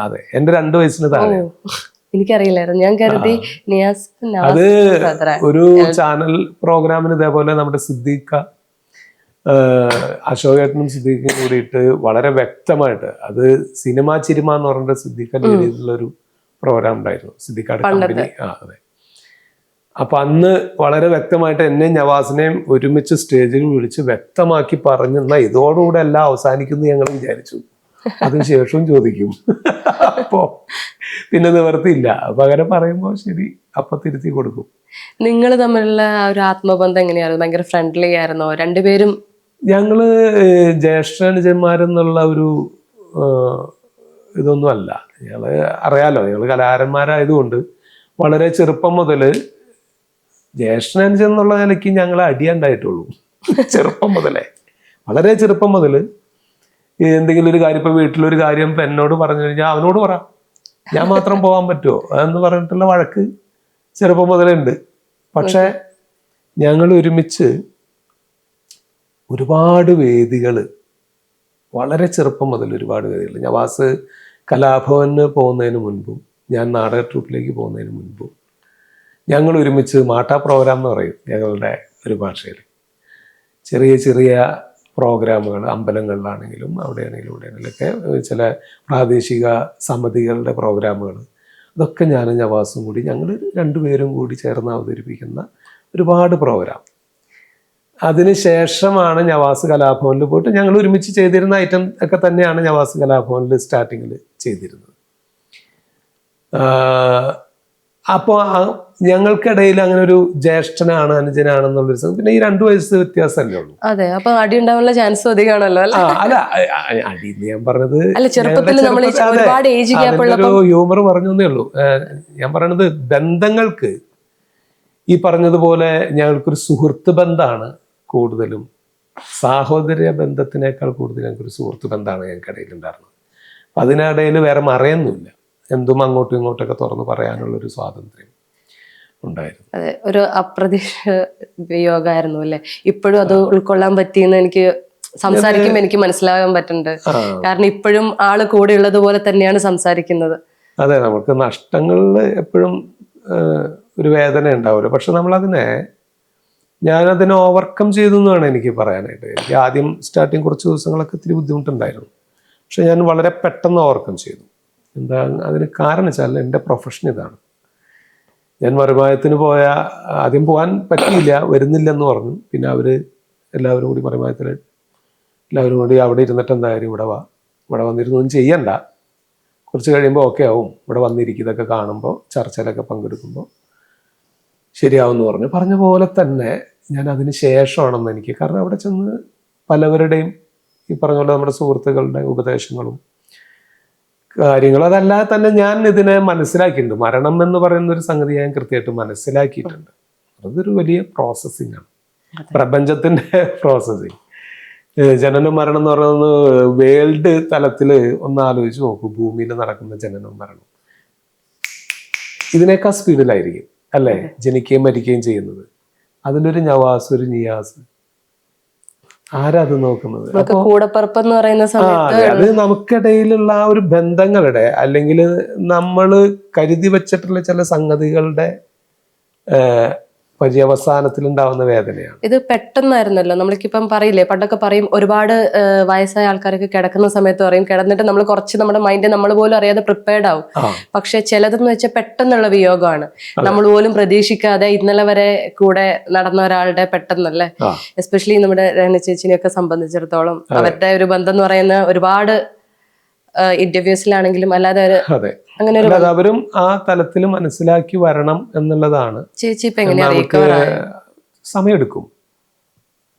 അതെ, എന്റെ 2 വയസ്സിന് താഴെ. എനിക്കറിയില്ലായിരുന്നു, ഞാൻ കരുതി അത് ഒരു ചാനൽ പ്രോഗ്രാമിന് ഇതേപോലെ നമ്മുടെ സിദ്ദീഖ, അശോകേട്ടനും സിദ്ദീഖും കൂടിയിട്ട് വളരെ വ്യക്തമായിട്ട്, അത് സിനിമ ചിരിമ എന്ന് പറഞ്ഞ സിദ്ദീഖിന്റെ രീതിയിലുള്ളൊരു പ്രോഗ്രാം ഉണ്ടായിരുന്നു, സിദ്ദീഖയുടെ കമ്പനി. അതെ. അപ്പൊ അന്ന് വളരെ വ്യക്തമായിട്ട് എന്നെ നവാസിനെയും ഒരുമിച്ച് സ്റ്റേജിൽ വിളിച്ച് വ്യക്തമാക്കി പറഞ്ഞു, എന്നാ ഇതോടുകൂടെ എല്ലാം അവസാനിക്കുന്നു ഞങ്ങൾ വിചാരിച്ചു, അതിനുശേഷവും ചോദിക്കും. അപ്പോ പിന്നെ നിവർത്തിയില്ല. അപ്പൊ അങ്ങനെ പറയുമ്പോൾ ശരി, അപ്പൊ തിരുത്തി കൊടുക്കും. നിങ്ങൾ തമ്മിലുള്ള ഒരു ആത്മബന്ധം എങ്ങനെയായിരുന്നു? ഭയങ്കര ഫ്രണ്ട്ലി ആയിരുന്നോ രണ്ടുപേരും? ഞങ്ങള് ജ്യേഷ്ഠനുജന്മാരെന്നുള്ള ഒരു ഇതൊന്നും അല്ല. ഞങ്ങള് അറിയാലോ, ഞങ്ങള് കലാകാരന്മാരായതുകൊണ്ട് വളരെ ചെറുപ്പം മുതൽ ജ്യേഷ്ഠനുജൻ എന്നുള്ള നിലയ്ക്ക് ഞങ്ങൾ അടിയുണ്ടായിട്ടുള്ളൂ. ചെറുപ്പം മുതലേ, വളരെ ചെറുപ്പം മുതൽ എന്തെങ്കിലും ഒരു കാര്യം, ഇപ്പൊ വീട്ടിലൊരു കാര്യം എന്നോട് പറഞ്ഞു കഴിഞ്ഞാൽ അവനോട് പറ, ഞാൻ മാത്രം പോകാൻ പറ്റുമോ എന്ന് പറഞ്ഞിട്ടുള്ള വഴക്ക് ചെറുപ്പം മുതലുണ്ട്. പക്ഷെ ഞങ്ങൾ ഒരുമിച്ച് ഒരുപാട് വേദികൾ, വളരെ ചെറുപ്പം മുതൽ ഒരുപാട് വേദികൾ, നവാസ് കലാഭവന് പോകുന്നതിന് മുൻപും ഞാൻ നാടക ട്രൂപ്പിലേക്ക് പോകുന്നതിന് മുൻപും ഞങ്ങൾ ഒരുമിച്ച് മാട്ടാ പ്രോഗ്രാം എന്ന് പറയും ഞങ്ങളുടെ ഒരു ഭാഷയിൽ, ചെറിയ ചെറിയ പ്രോഗ്രാമുകൾ അമ്പലങ്ങളിലാണെങ്കിലും അവിടെയാണെങ്കിലും ഇവിടെയാണെങ്കിലൊക്കെ ചില പ്രാദേശിക സമിതികളുടെ പ്രോഗ്രാമുകൾ, അതൊക്കെ ഞാനും നവാസും കൂടി ഞങ്ങൾ രണ്ടുപേരും കൂടി ചേർന്ന് അവതരിപ്പിക്കുന്ന ഒരുപാട് പ്രോഗ്രാം. അതിനുശേഷമാണ് നവാസ് കലാഭവനിൽ പോയിട്ട് ഞങ്ങൾ ഒരുമിച്ച് ചെയ്തിരുന്ന ഐറ്റം ഒക്കെ തന്നെയാണ് നവാസ് കലാഭവനിൽ സ്റ്റാർട്ടിങ്ങിൽ ചെയ്തിരുന്നത്. അപ്പോൾ ഞങ്ങൾക്കിടയിൽ അങ്ങനെ ഒരു ജ്യേഷ്ഠനാണ് അനുജനാണെന്നുള്ളൊരു പിന്നെ ഈ 2 വയസ്സ് വ്യത്യാസമല്ലേ ഉള്ളൂ. അതെ, അപ്പൊ അടി ഉണ്ടാവാനുള്ള ചാൻസ് അധികമാണല്ലോ അല്ലേ? അല്ല അടി ഞാൻ പറഞ്ഞത് ചെറുപ്പത്തിൽ നമ്മൾ ഒരുപാട് ഏജ് ഗ്യാപ്പ് ഉള്ളപ്പോൾ ഹ്യൂമർ പറഞ്ഞേ ഉള്ളൂ. ഞാൻ പറയണത് ബന്ധങ്ങൾക്ക് ഈ പറഞ്ഞതുപോലെ ഞങ്ങൾക്കൊരു സുഹൃത്ത് ബന്ധമാണ് കൂടുതലും, സാഹോദര്യ ബന്ധത്തിനേക്കാൾ കൂടുതൽ ഞങ്ങൾക്കൊരു സുഹൃത്ത് ബന്ധമാണ് ഞങ്ങൾക്കിടയിൽ ഉണ്ടായിരുന്നത്. അതിനിടയിൽ വേറെ മറയൊന്നുമില്ല, എന്തും അങ്ങോട്ടും ഇങ്ങോട്ടൊക്കെ തുറന്ന് പറയാനുള്ളൊരു സ്വാതന്ത്ര്യം ഉണ്ടായിരുന്നു. അതെ, ഒരു അപ്രതീക്ഷ വിയോഗമായിരുന്നു അല്ലേ? ഇപ്പോഴും അത് ഉൾക്കൊള്ളാൻ പറ്റിയെന്ന് എനിക്ക് സംസാരിക്കുമ്പോൾ എനിക്ക് മനസ്സിലാകാൻ പറ്റുന്നുണ്ട്. കാരണം ഇപ്പോഴും ആള് കൂടെ ഉള്ളത് പോലെ തന്നെയാണ് സംസാരിക്കുന്നത്. അതെ, നമുക്ക് നഷ്ടങ്ങളിൽ എപ്പോഴും ഒരു വേദന ഉണ്ടാവില്ല. പക്ഷെ ഞാനതിനെ ഓവർകം ചെയ്തു എന്ന് വേണം എനിക്ക് പറയാനായിട്ട്. എനിക്ക് ആദ്യം സ്റ്റാർട്ടിങ് കുറച്ച് ദിവസങ്ങളൊക്കെ ഇത്തിരി ബുദ്ധിമുട്ടുണ്ടായിരുന്നു. പക്ഷെ ഞാൻ വളരെ പെട്ടെന്ന് ഓവർകം ചെയ്തു. എന്താ അതിന് കാരണം വെച്ചാൽ എൻ്റെ പ്രൊഫഷൻ ഇതാണ്. ഞാൻ മറുമായത്തിന് ആദ്യം പോകാൻ പറ്റിയില്ല, വരുന്നില്ലെന്ന് പറഞ്ഞു. പിന്നെ എല്ലാവരും കൂടി മറുമായത്തിൽ എല്ലാവരും കൂടി അവിടെ ഇരുന്നിട്ട് എന്തായാലും ഇവിടെ വന്നിരുന്നൊന്നും ചെയ്യണ്ട, കുറച്ച് കഴിയുമ്പോൾ ഓക്കെ ആവും, ഇവിടെ വന്നിരിക്കുന്നതൊക്കെ കാണുമ്പോൾ ചർച്ചയിലൊക്കെ പങ്കെടുക്കുമ്പോൾ ശരിയാവുമെന്ന് പറഞ്ഞ പോലെ തന്നെ ഞാൻ അതിന് ശേഷമാണെന്ന് എനിക്ക്, കാരണം അവിടെ ചെന്ന് പലവരുടെയും ഈ പറഞ്ഞ പോലെ നമ്മുടെ സുഹൃത്തുക്കളുടെ ഉപദേശങ്ങളും കാര്യങ്ങളും അതല്ലാതെ തന്നെ ഞാൻ ഇതിനെ മനസ്സിലാക്കിയിട്ടുണ്ട്. മരണം എന്ന് പറയുന്ന ഒരു സംഗതി ഞാൻ കൃത്യമായിട്ട് മനസ്സിലാക്കിയിട്ടുണ്ട്. അതൊരു വലിയ പ്രോസസ്സിംഗ് ആണ്, പ്രപഞ്ചത്തിന്റെ പ്രോസസ്സിങ്. ജനനം മരണം എന്ന് പറയുന്നത് വേൾഡ് തലത്തിൽ ഒന്ന് ആലോചിച്ച് നോക്കൂ. ഭൂമിയിൽ നടക്കുന്ന ജനനം മരണം ഇതിനേക്കാൾ സ്പീഡിലായിരിക്കും അല്ലേ ജനിക്കുകയും മരിക്കുകയും ചെയ്യുന്നത്. അതിലൊരു നവാസ്, ഒരു നിയാസ്, ആരാ അത് നോക്കുന്നത്? കൂടപ്പറപ്പെന്ന് പറയുന്ന സമയത്ത് അത് നമുക്കിടയിലുള്ള ആ ഒരു ബന്ധങ്ങളുടെ അല്ലെങ്കിൽ നമ്മൾ കരുതി വെച്ചിട്ടുള്ള ചില സംഗതികളുടെ പര്യവസാനത്തിൽ ഉണ്ടാവുന്ന വേദനയാണ്. ഇത് പെട്ടെന്നായിരുന്നല്ലോ. നമ്മൾക്കിപ്പം പറയില്ലേ, പണ്ടൊക്കെ പറയും ഒരുപാട് വയസ്സായ ആൾക്കാരൊക്കെ കിടക്കുന്ന സമയത്ത് പറയും, കിടന്നിട്ട് നമ്മൾ കുറച്ച് നമ്മുടെ മൈൻഡ് നമ്മൾ പോലും അറിയാതെ പ്രിപ്പയർഡ് ആവും. പക്ഷെ ചിലതെന്ന് വെച്ചാൽ പെട്ടെന്നുള്ള വിയോഗമാണ്. നമ്മൾ പോലും പ്രതീക്ഷിക്കാതെ ഇന്നലെ വരെ കൂടെ നടന്ന ഒരാളുടെ പെട്ടെന്നല്ലേ. എസ്പെഷ്യലി നമ്മുടെ രഹന ചേച്ചിനെയൊക്കെ സംബന്ധിച്ചിടത്തോളം അവരുടെ ഒരു ബന്ധം എന്ന് പറയുന്ന ഒരുപാട് ഇന്റർവ്യൂസിലാണെങ്കിലും അല്ലാതെ അങ്ങനെ അവരും ആ തലത്തിൽ മനസ്സിലാക്കി വരണം എന്നുള്ളതാണ്. ചേച്ചി ഇപ്പൊ എങ്ങനെയാ സമയമെടുക്കും.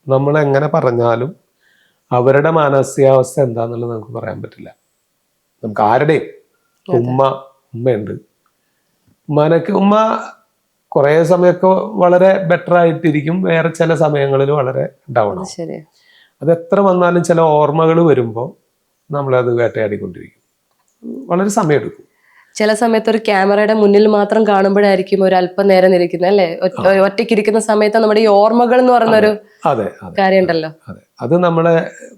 നമ്മൾ എങ്ങനെ പറഞ്ഞാലും അവരുടെ മാനസികാവസ്ഥ എന്താന്നുള്ളത് നമുക്ക് പറയാൻ പറ്റില്ല. നമുക്ക് ആരുടെയും ഉമ്മയുണ്ട്, ഉമ്മ കുറെ സമയമൊക്കെ വളരെ ബെറ്റർ ആയിട്ടിരിക്കും, വേറെ ചില സമയങ്ങളിൽ വളരെ ഡൗൺ ആവും. അത് എത്ര വന്നാലും ചില ഓർമ്മകൾ വരുമ്പോൾ നമ്മളത് വേട്ടയാടിക്കൊണ്ടിരിക്കും, വളരെ സമയമെടുക്കും. ചില സമയത്ത് ഒരു ക്യാമറയുടെ മുന്നിൽ മാത്രം കാണുമ്പോഴായിരിക്കും ഒരു അല്പം നേരം ഇരിക്കുന്നത് അല്ലേ? ഒറ്റയ്ക്കിരിക്കുന്ന സമയത്ത് നമ്മുടെ ഈ ഓർമ്മകൾ എന്ന് പറയുന്നൊരു കാര്യം ഉണ്ടല്ലോ. അതെ, അത് നമ്മളെ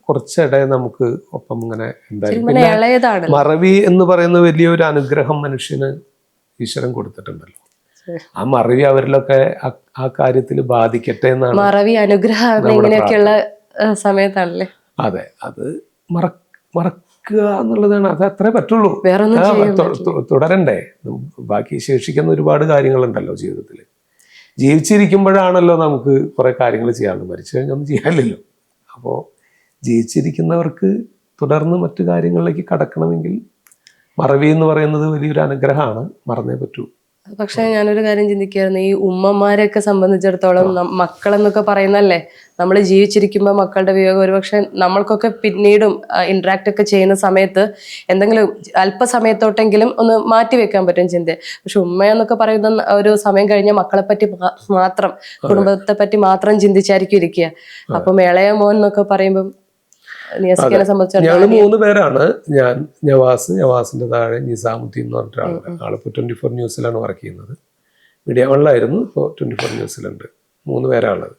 കുറച്ചിടെ നമുക്ക് ഒപ്പം ഇങ്ങനെ എന്തായാലും മറവി എന്ന് പറയുന്ന വലിയൊരു അനുഗ്രഹം മനുഷ്യന് ഈശ്വരൻ കൊടുത്തിട്ടുണ്ടല്ലോ. ആ മറവി അവരിലൊക്കെ ആ കാര്യത്തിൽ ബാധിക്കട്ടെ എന്നാണ്. മറവി അനുഗ്രഹം ഇങ്ങനെയൊക്കെയുള്ള സമയത്താണല്ലേ. അതെ, അത് മറക്കുക എന്നുള്ളതാണ്. അത് അത്രേ പറ്റുള്ളൂ. തുടരണ്ടേ, ബാക്കി ശേഷിക്കുന്ന ഒരുപാട് കാര്യങ്ങളുണ്ടല്ലോ ജീവിതത്തിൽ. ജീവിച്ചിരിക്കുമ്പോഴാണല്ലോ നമുക്ക് കുറെ കാര്യങ്ങൾ ചെയ്യാനുള്ളൂ. മരിച്ചു കഴിഞ്ഞാൽ ഒന്നും ചെയ്യാനില്ലല്ലോ. അപ്പോൾ ജീവിച്ചിരിക്കുന്നവർക്ക് തുടർന്ന് മറ്റു കാര്യങ്ങളിലേക്ക് കടക്കണമെങ്കിൽ മറവി എന്ന് പറയുന്നത് വലിയൊരു അനുഗ്രഹമാണ്, മറന്നേ പറ്റൂ. പക്ഷെ ഞാനൊരു കാര്യം ചിന്തിക്കുകയായിരുന്നു, ഈ ഉമ്മമാരെയൊക്കെ സംബന്ധിച്ചിടത്തോളം മക്കളെന്നൊക്കെ പറയുന്നല്ലേ, നമ്മൾ ജീവിച്ചിരിക്കുമ്പോൾ മക്കളുടെ വിയോഗം ഒരുപക്ഷെ നമ്മൾക്കൊക്കെ പിന്നീടും ഇന്ററാക്ട് ഒക്കെ ചെയ്യുന്ന സമയത്ത് എന്തെങ്കിലും അല്പസമയത്തോട്ടെങ്കിലും ഒന്ന് മാറ്റി വെക്കാൻ പറ്റും ചിന്ത. പക്ഷെ ഉമ്മയെന്നൊക്കെ പറയുന്ന ഒരു സമയം കഴിഞ്ഞാൽ മക്കളെ പറ്റി മാത്രം, കുടുംബത്തെ പറ്റി മാത്രം ചിന്തിച്ചായിരിക്കും ഇരിക്കുക. അപ്പം ഇളയ മോൻ എന്നൊക്കെ പറയുമ്പം ഞങ്ങള് 3 പേരാണ്. ഞാൻ നവാസിന്റെ താഴെ നിസാമുദ്ദീൻ എന്ന് പറഞ്ഞിട്ട് ആളിപ്പോൾ 24 ന്യൂസിലാണ് വർക്ക് ചെയ്യുന്നത്. മീഡിയ വണ്ണിലായിരുന്നു, ഇപ്പോൾ 24 ന്യൂസിലുണ്ട്. 3 പേരാണുള്ളത്.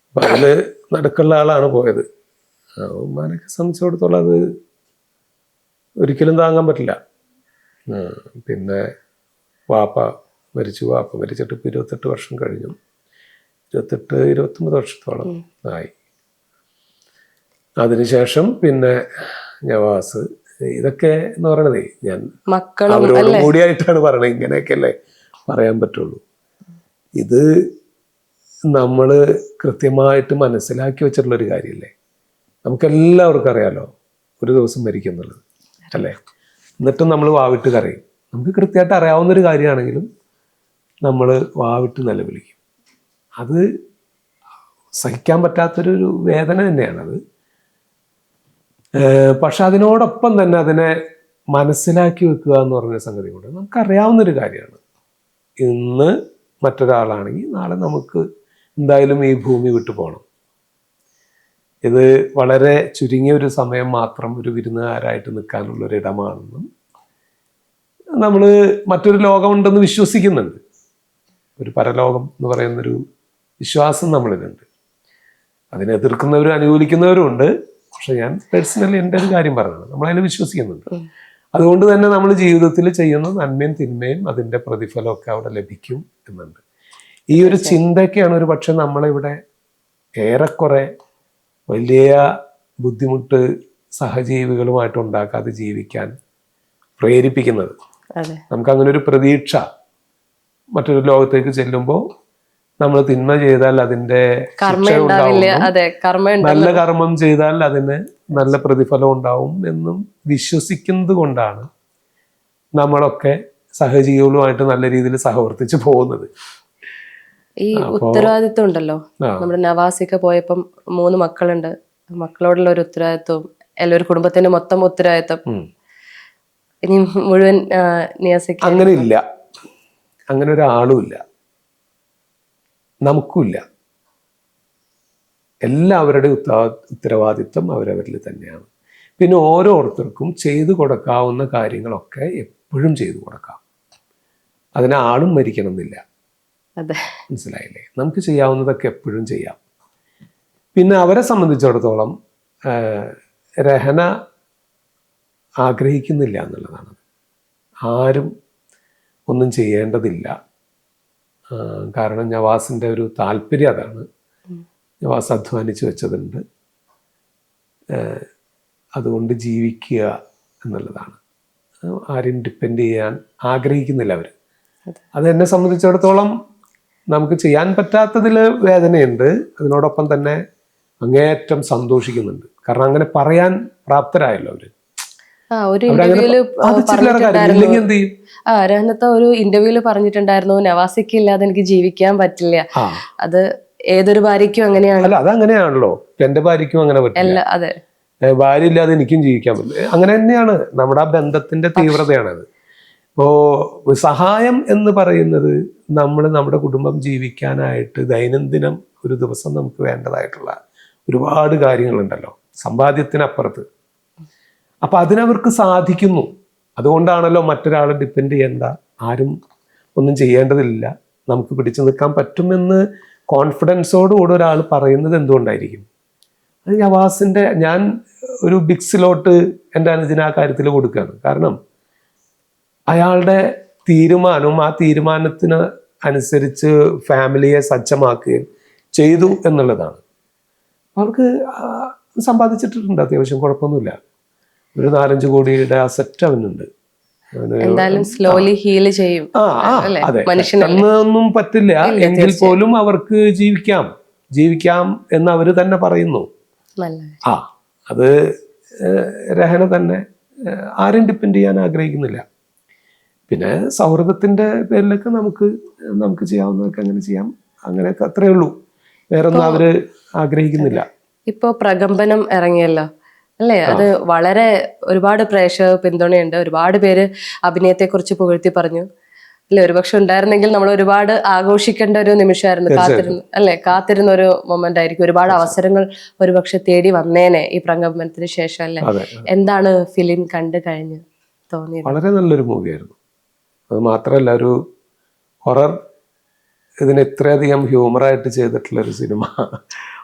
അപ്പം അതില് നടുക്കുള്ള ആളാണ് പോയത്. ഉമ്മാനൊക്കെ സംബന്ധിച്ചിടത്തോളം അത് ഒരിക്കലും താങ്ങാൻ പറ്റില്ല. പിന്നെ വാപ്പ മരിച്ചിട്ട് ഇപ്പോൾ 28 വർഷം കഴിഞ്ഞു. 29 വർഷത്തോളം ആയി. അതിനുശേഷം പിന്നെ നവാസ്, ഇതൊക്കെ എന്ന് പറയണതേ ഞാൻ മക്കളും അവരോട് അല്ലേ കൂടിയായിട്ടാണ് പറയണത്. ഇങ്ങനെയൊക്കെയല്ലേ പറയാൻ പറ്റുള്ളൂ. ഇത് നമ്മൾ കൃത്യമായിട്ട് മനസ്സിലാക്കി വെച്ചിട്ടുള്ളൊരു കാര്യമല്ലേ. നമുക്കെല്ലാവർക്കും അറിയാലോ ഒരു ദിവസം മരിക്കുന്നുള്ളത് അല്ലേ. എന്നിട്ടും നമ്മൾ വാവിട്ട് കരയും. നമുക്ക് കൃത്യമായിട്ട് അറിയാവുന്നൊരു കാര്യമാണെങ്കിലും നമ്മൾ വാവിട്ട് നിലവിളിക്കും. അത് സഹിക്കാൻ പറ്റാത്തൊരു വേദന തന്നെയാണത്. പക്ഷെ അതിനോടൊപ്പം തന്നെ അതിനെ മനസ്സിലാക്കി വെക്കുക എന്ന് പറഞ്ഞ സംഗതി കൊണ്ട് നമുക്കറിയാവുന്നൊരു കാര്യമാണ്. ഇന്ന് മറ്റൊരാളാണെങ്കിൽ നാളെ നമുക്ക് എന്തായാലും ഈ ഭൂമി വിട്ടു പോകണം. ഇത് വളരെ ചുരുങ്ങിയ ഒരു സമയം മാത്രം ഒരു വിരുന്നുകാരായിട്ട് നിൽക്കാനുള്ളൊരിടമാണെന്നും നമ്മൾ മറ്റൊരു ലോകമുണ്ടെന്ന് വിശ്വസിക്കുന്നുണ്ട്. ഒരു പരലോകം എന്ന് പറയുന്നൊരു വിശ്വാസം നമ്മളിലുണ്ട്. അതിനെ എതിർക്കുന്നവരും അനുകൂലിക്കുന്നവരും ഉണ്ട്. പക്ഷെ ഞാൻ പേഴ്സണലി എൻ്റെ ഒരു കാര്യം പറഞ്ഞതാണ്, നമ്മളതിനെ വിശ്വസിക്കുന്നുണ്ട്. അതുകൊണ്ട് തന്നെ നമ്മൾ ജീവിതത്തിൽ ചെയ്യുന്ന നന്മയും തിന്മയും അതിൻ്റെ പ്രതിഫലമൊക്കെ അവിടെ ലഭിക്കും എന്നുണ്ട്. ഈ ഒരു ചിന്തയൊക്കെയാണ് ഒരു പക്ഷെ നമ്മളിവിടെ ഏറെക്കുറെ വലിയ ബുദ്ധിമുട്ട് സഹജീവികളുമായിട്ട് ഉണ്ടാക്കാതെ ജീവിക്കാൻ പ്രേരിപ്പിക്കുന്നത്. നമുക്ക് അങ്ങനെ ഒരു പ്രതീക്ഷ മറ്റൊരു ലോകത്തേക്ക് ചെല്ലുമ്പോൾ നമ്മൾ തിന്മ ചെയ്താൽ അതിൻ്റെ നല്ല കർമ്മം ചെയ്താൽ അതിന് നല്ല പ്രതിഫലം ഉണ്ടാവും എന്നും വിശ്വസിക്കുന്നത് കൊണ്ടാണ് നമ്മളൊക്കെ സഹജീവികളുമായിട്ട് നല്ല രീതിയിൽ സഹവർത്തിച്ച് പോകുന്നത്. ഈ ഉത്തരവാദിത്വം ഉണ്ടല്ലോ, നമ്മുടെ നവാസിക്ക് പോയപ്പം 3 മക്കളുണ്ട്. മക്കളോടുള്ള ഒരു ഉത്തരവാദിത്വം, ഒരു കുടുംബത്തിന്റെ മൊത്തം ഉത്തരവാദിത്വം ഇനി മുഴുവൻ നിയാസിക്ക് അങ്ങനെ ഇല്ല. അങ്ങനെ ഒരാളും ഇല്ല, നമുക്കുമില്ല. എല്ലാവരുടെ ഉത്തരവാദിത്വം അവരവരിൽ തന്നെയാണ്. പിന്നെ ഓരോരുത്തർക്കും ചെയ്തു കൊടുക്കാവുന്ന കാര്യങ്ങളൊക്കെ എപ്പോഴും ചെയ്തു കൊടുക്കാം. അതിന് ആളും മരിക്കണം എന്നില്ല. മനസ്സിലായില്ലേ? നമുക്ക് ചെയ്യാവുന്നതൊക്കെ എപ്പോഴും ചെയ്യാം. പിന്നെ അവരെ സംബന്ധിച്ചിടത്തോളം രഹന ആഗ്രഹിക്കുന്നില്ല എന്നുള്ളതാണ്. ആരും ഒന്നും ചെയ്യേണ്ടതില്ല. കാരണം നവാസിൻ്റെ ഒരു താല്പര്യം അതാണ്. നവാസ് അധ്വാനിച്ച് വെച്ചതുണ്ട്, അതുകൊണ്ട് ജീവിക്കുക എന്നുള്ളതാണ്. ആരും ഡിപ്പെൻഡ് ചെയ്യാൻ ആഗ്രഹിക്കുന്നില്ല അവർ. അത് എന്നെ സംബന്ധിച്ചിടത്തോളം നമുക്ക് ചെയ്യാൻ പറ്റാത്തതിൽ വേദനയുണ്ട്. അതിനോടൊപ്പം തന്നെ അങ്ങേയറ്റം സന്തോഷിക്കുന്നുണ്ട്. കാരണം അങ്ങനെ പറയാൻ പ്രാപ്തരായല്ലോ അവര്. ഒരു ഇന്റർവ്യൂല് രഹനത്ത ഒരു ഇന്റർവ്യൂല് പറഞ്ഞിട്ടുണ്ടായിരുന്നു, നവാസിക്ക് ഇല്ലാതെ എനിക്ക് ജീവിക്കാൻ പറ്റില്ല. അത് ഏതൊരു ഭാര്യയ്ക്കും അങ്ങനെയാണ്. അല്ല, അതങ്ങനെയാണല്ലോ. എന്റെ ഭാര്യയ്ക്കും അങ്ങനെ പറ്റില്ല. അതെ, ഭാര്യ ഇല്ലാതെ എനിക്കും ജീവിക്കാൻ പറ്റില്ല. അങ്ങനെ തന്നെയാണ് നമ്മുടെ ആ ബന്ധത്തിന്റെ തീവ്രതയാണത്. ഇപ്പോ സഹായം എന്ന് പറയുന്നത് നമ്മൾ നമ്മുടെ കുടുംബം ജീവിക്കാനായിട്ട് ദൈനംദിനം ഒരു ദിവസം നമുക്ക് വേണ്ടതായിട്ടുള്ള ഒരുപാട് കാര്യങ്ങളുണ്ടല്ലോ, സമ്പാദ്യത്തിനപ്പുറത്ത്. അപ്പൊ അതിനവർക്ക് സാധിക്കുന്നു. അതുകൊണ്ടാണല്ലോ മറ്റൊരാളെ ഡിപ്പെൻഡ് ചെയ്യേണ്ട, ആരും ഒന്നും ചെയ്യേണ്ടതില്ല, നമുക്ക് പിടിച്ചു നിൽക്കാൻ പറ്റുമെന്ന് കോൺഫിഡൻസോടുകൂടി ഒരാൾ പറയുന്നത് എന്തുകൊണ്ടായിരിക്കും? അത് നവാസിൻ്റെ, ഞാൻ ഒരു ബിഗ്സിലോട്ട് എൻ്റെ അനുജന ആ കാര്യത്തിൽ കൊടുക്കുകയാണ്. കാരണം അയാളുടെ തീരുമാനവും ആ തീരുമാനത്തിന് അനുസരിച്ച് ഫാമിലിയെ സജ്ജമാക്കുകയും ചെയ്തു എന്നുള്ളതാണ്. അവർക്ക് സമ്പാദിച്ചിട്ടുണ്ട്, അത്യാവശ്യം കുഴപ്പമൊന്നുമില്ല. ഒരു 4-5 കോടിയുടെ അസറ്റ് അവനുണ്ട്. എന്തായാലും സ്ലോലി ഹീൽ ചെയ്യും. അതെ, ഒന്നും പറ്റില്ല എങ്കിൽ പോലും അവർക്ക് ജീവിക്കാം എന്ന് അവര് തന്നെ പറയുന്നു. അത് രഹന തന്നെ ആരും ഡിപ്പെൻഡ് ചെയ്യാൻ ആഗ്രഹിക്കുന്നില്ല. പിന്നെ സൗഹൃദത്തിന്റെ പേരിലൊക്കെ നമുക്ക് ചെയ്യാവുന്നതൊക്കെ അങ്ങനെ ചെയ്യാം. അങ്ങനെ അത്രേ ഉള്ളൂ, വേറൊന്നും അവര് ആഗ്രഹിക്കുന്നില്ല. ഇപ്പോ പ്രകമ്പനം ഇറങ്ങിയല്ലോ അല്ലേ? അത് വളരെ ഒരുപാട് പ്രേക്ഷക പിന്തുണയുണ്ട്. ഒരുപാട് പേര് അഭിനയത്തെക്കുറിച്ച് പുകഴ്ത്തി പറഞ്ഞു അല്ലെ? ഒരുപക്ഷെ ഉണ്ടായിരുന്നെങ്കിൽ നമ്മൾ ഒരുപാട് ആഘോഷിക്കേണ്ട ഒരു നിമിഷമായിരുന്നു. കാത്തിരുന്ന ഒരു മൊമെന്റ് ആയിരിക്കും. ഒരുപാട് അവസരങ്ങൾ ഒരുപക്ഷെ തേടി വന്നേനെ ഈ പ്രകമ്പനത്തിന് ശേഷം അല്ലെ? എന്താണ് ഫിലിം കണ്ടു കഴിഞ്ഞ് തോന്നിയത്? വളരെ നല്ലൊരു മൂവിയായിരുന്നു. അത് മാത്രമല്ല, ഒരു ഹൊറർ ഇതിന് ഇത്രയധികം ഹ്യൂമറായിട്ട് ചെയ്തിട്ടുള്ളൊരു സിനിമ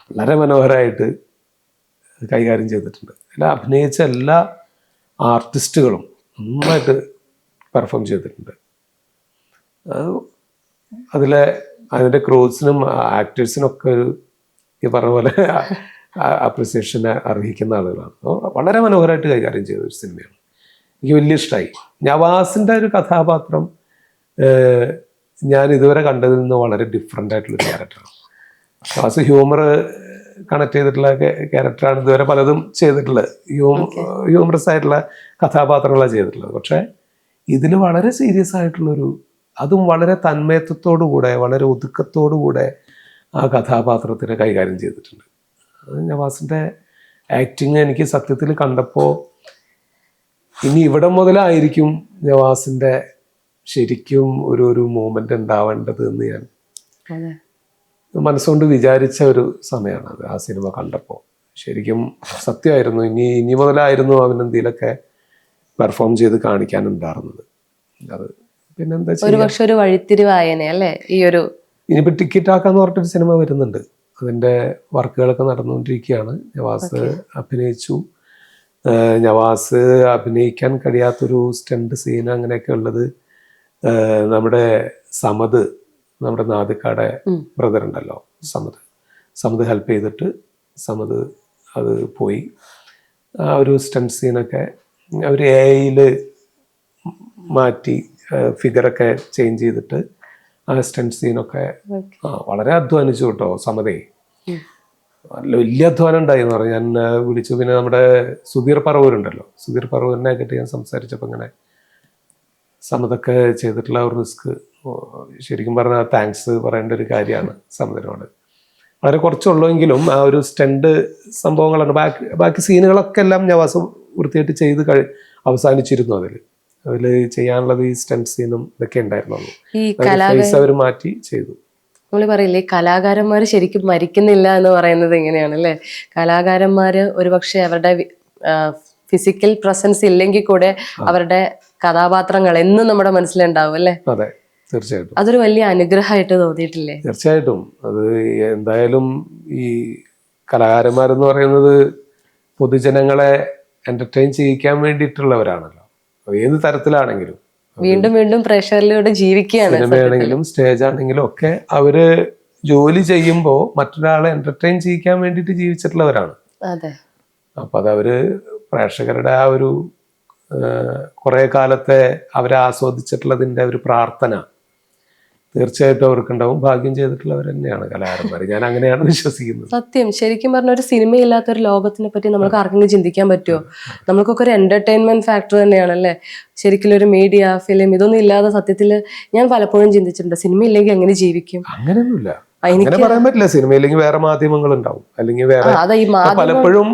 വളരെ മനോഹരമായിട്ട് കൈകാര്യം ചെയ്തിട്ടുണ്ട്. അഭിനയിച്ച എല്ലാ ആർട്ടിസ്റ്റുകളും നന്നായിട്ട് പെർഫോം ചെയ്തിട്ടുണ്ട്. അതിൻ്റെ ക്രൂസിനും ആക്ടേഴ്സിനൊക്കെ ഒരു ഈ പറഞ്ഞ പോലെ അപ്രിസിയേഷന് അർഹിക്കുന്ന ആളുകളാണ്. വളരെ മനോഹരമായിട്ട് കൈകാര്യം ചെയ്ത ഒരു സിനിമയാണ്. എനിക്ക് വലിയ ഇഷ്ടമായി. നവാസിൻ്റെ ഒരു കഥാപാത്രം ഞാൻ ഇതുവരെ കണ്ടതിൽ നിന്ന് വളരെ ഡിഫറെൻ്റ് ആയിട്ടുള്ളൊരു ക്യാരക്ടറാണ്. നവാസ് ഹ്യൂമർ കണക്ട് ചെയ്തിട്ടുള്ള ക്യാരക്ടറാണ് ഇതുവരെ പലതും ചെയ്തിട്ടുള്ളത്. ഹ്യൂമറസ് ആയിട്ടുള്ള കഥാപാത്രങ്ങളാണ് ചെയ്തിട്ടുള്ളത്. പക്ഷേ ഇതിൽ വളരെ സീരിയസ് ആയിട്ടുള്ളൊരു, അതും വളരെ തന്മയത്വത്തോടു കൂടെ വളരെ ഒതുക്കത്തോടു കൂടെ ആ കഥാപാത്രത്തിനെ കൈകാര്യം ചെയ്തിട്ടുണ്ട്. അത് നവാസിൻ്റെ ആക്ടിങ് എനിക്ക് സത്യത്തിൽ കണ്ടപ്പോൾ ഇനി ഇവിടെ മുതലായിരിക്കും നവാസിൻ്റെ ശരിക്കും ഒരു മൂമെൻ്റ് ഉണ്ടാവേണ്ടത് എന്ന് ഞാൻ മനസ്സുകൊണ്ട് വിചാരിച്ച ഒരു സമയമാണത്. ആ സിനിമ കണ്ടപ്പോൾ ശരിക്കും സത്യമായിരുന്നു. ഇനി മുതലായിരുന്നു അവനെന്തെങ്കിലുമൊക്കെ പെർഫോം ചെയ്ത് കാണിക്കാനുണ്ടായിരുന്നത്. അത് പിന്നെന്താ ഒരു വഴിത്തിരിവായനെ അല്ലേ ഈ ഒരു. ഇനിയിപ്പോൾ ടിക്കറ്റ് ആക്കാന്ന് പറഞ്ഞിട്ടൊരു സിനിമ വരുന്നുണ്ട്. അതിൻ്റെ വർക്കുകളൊക്കെ നടന്നുകൊണ്ടിരിക്കുകയാണ്. നവാസ് അഭിനയിച്ചു. നവാസ് അഭിനയിക്കാൻ കഴിയാത്തൊരു സ്റ്റണ്ട് സീൻ അങ്ങനെയൊക്കെ ഉള്ളത് നമ്മുടെ സമദ്, നമ്മുടെ നാദിക്കാടെ ബ്രദർ ഉണ്ടല്ലോ സമദ് ഹെൽപ്പ് ചെയ്തിട്ട് സമദ് അത് പോയി. ആ ഒരു സ്റ്റണ്ട് സീനൊക്കെ അവർ AI മാറ്റി ഫിഗറൊക്കെ ചേഞ്ച് ചെയ്തിട്ട് ആ സ്റ്റണ്ട് സീനൊക്കെ വളരെ അധ്വാനിച്ചു കേട്ടോ സമതേ. വലിയ അധ്വാനം ഉണ്ടായി എന്ന് പറഞ്ഞു. ഞാൻ വിളിച്ചു. പിന്നെ നമ്മുടെ സുധീർ പറവൂരുണ്ടല്ലോ, സുധീർ പറവൂരിനെ ആയിട്ട് ഞാൻ സംസാരിച്ചപ്പോൾ ഇങ്ങനെ സമതൊക്കെ ചെയ്തിട്ടുള്ള ഒരു റിസ്ക് ശരിക്കും പറഞ്ഞാൽ താങ്ക്സ് പറയേണ്ട ഒരു കാര്യമാണ് സമതിനോട്. വളരെ കുറച്ചുള്ളെങ്കിലും ആ ഒരു സ്റ്റണ്ട് സംഭവങ്ങളാണ്. ബാക്കി സീനുകളൊക്കെ എല്ലാം നവാസ് വൃത്തിയായിട്ട് ചെയ്ത് അവസാനിച്ചിരുന്നു. അതിൽ ചെയ്യാനുള്ളത് ഈ സ്റ്റണ്ട് സീനും ഇതൊക്കെ ഉണ്ടായിരുന്നുള്ളൂ. ഫേസ് അവർ മാറ്റി ചെയ്തു. നമ്മൾ പറയില്ലേ കലാകാരന്മാർ ശരിക്കും മരിക്കുന്നില്ല എന്ന് പറയുന്നത് എങ്ങനെയാണ് അല്ലേ? കലാകാരന്മാര് ഒരുപക്ഷെ അവരുടെ ഫിസിക്കൽ പ്രസൻസ് ഇല്ലെങ്കിൽ കൂടെ അവരുടെ കഥാപാത്രങ്ങൾ എന്നും നമ്മുടെ മനസ്സിലുണ്ടാവും അല്ലേ? അതെ, തീർച്ചയായിട്ടും. അതൊരു വലിയ അനുഗ്രഹമായിട്ട് തോന്നിയിട്ടില്ലേ? തീർച്ചയായിട്ടും. അത് എന്തായാലും ഈ കലാകാരന്മാരെന്ന് പറയുന്നത് പൊതുജനങ്ങളെ എന്റർടൈൻ ചെയ്യിക്കാൻ വേണ്ടിയിട്ടുള്ളവരാണല്ലോ, ഏത് തരത്തിലാണെങ്കിലും. വീണ്ടും വീണ്ടും പ്രേക്ഷകരിലൂടെ ജീവിക്കുകയാണ്. സിനിമയാണെങ്കിലും സ്റ്റേജ് ആണെങ്കിലും ഒക്കെ അവര് ജോലി ചെയ്യുമ്പോൾ മറ്റൊരാളെ എന്റർടൈൻ ചെയ്യിക്കാൻ വേണ്ടിയിട്ട് ജീവിച്ചിട്ടുള്ളവരാണ്. അപ്പൊ അതവര് പ്രേക്ഷകരുടെ ആ ഒരു കുറെ കാലത്തെ അവരെ ആസ്വദിച്ചിട്ടുള്ളതിന്റെ ഒരു പ്രാർത്ഥന തീർച്ചയായിട്ടും അവർക്കുണ്ടാവും. ഭാഗ്യം ചെയ്തിട്ടുള്ളവർ തന്നെയാണ് കലാകാരന്മാർ. ഞാൻ അങ്ങനെയാണ് വിശ്വസിക്കുന്നത്. സത്യം. ശരിക്കും പറഞ്ഞ ഒരു സിനിമയില്ലാത്ത ഒരു ലോകത്തിനെ പറ്റി നമുക്ക് ആർക്കെങ്കിലും ചിന്തിക്കാൻ പറ്റുമോ? നമുക്കൊക്കെ ഒരു എന്റർടൈൻമെന്റ് ഫാക്ടർ തന്നെയാണല്ലേ ശരിക്കും ഒരു മീഡിയ ഫിലിം. ഇതൊന്നും ഇല്ലാതെ സത്യത്തിൽ ഞാൻ പലപ്പോഴും ചിന്തിച്ചിട്ടുണ്ട്, സിനിമ ഇല്ലെങ്കിൽ എങ്ങനെ ജീവിക്കും? അങ്ങനെയൊന്നുമില്ല, അങ്ങനെ പറയാൻ പറ്റില്ല. സിനിമയില്ലെങ്കിൽ വേറെ മാധ്യമങ്ങൾ ഉണ്ടാവും, അല്ലെങ്കിൽ വേറെ പലപ്പോഴും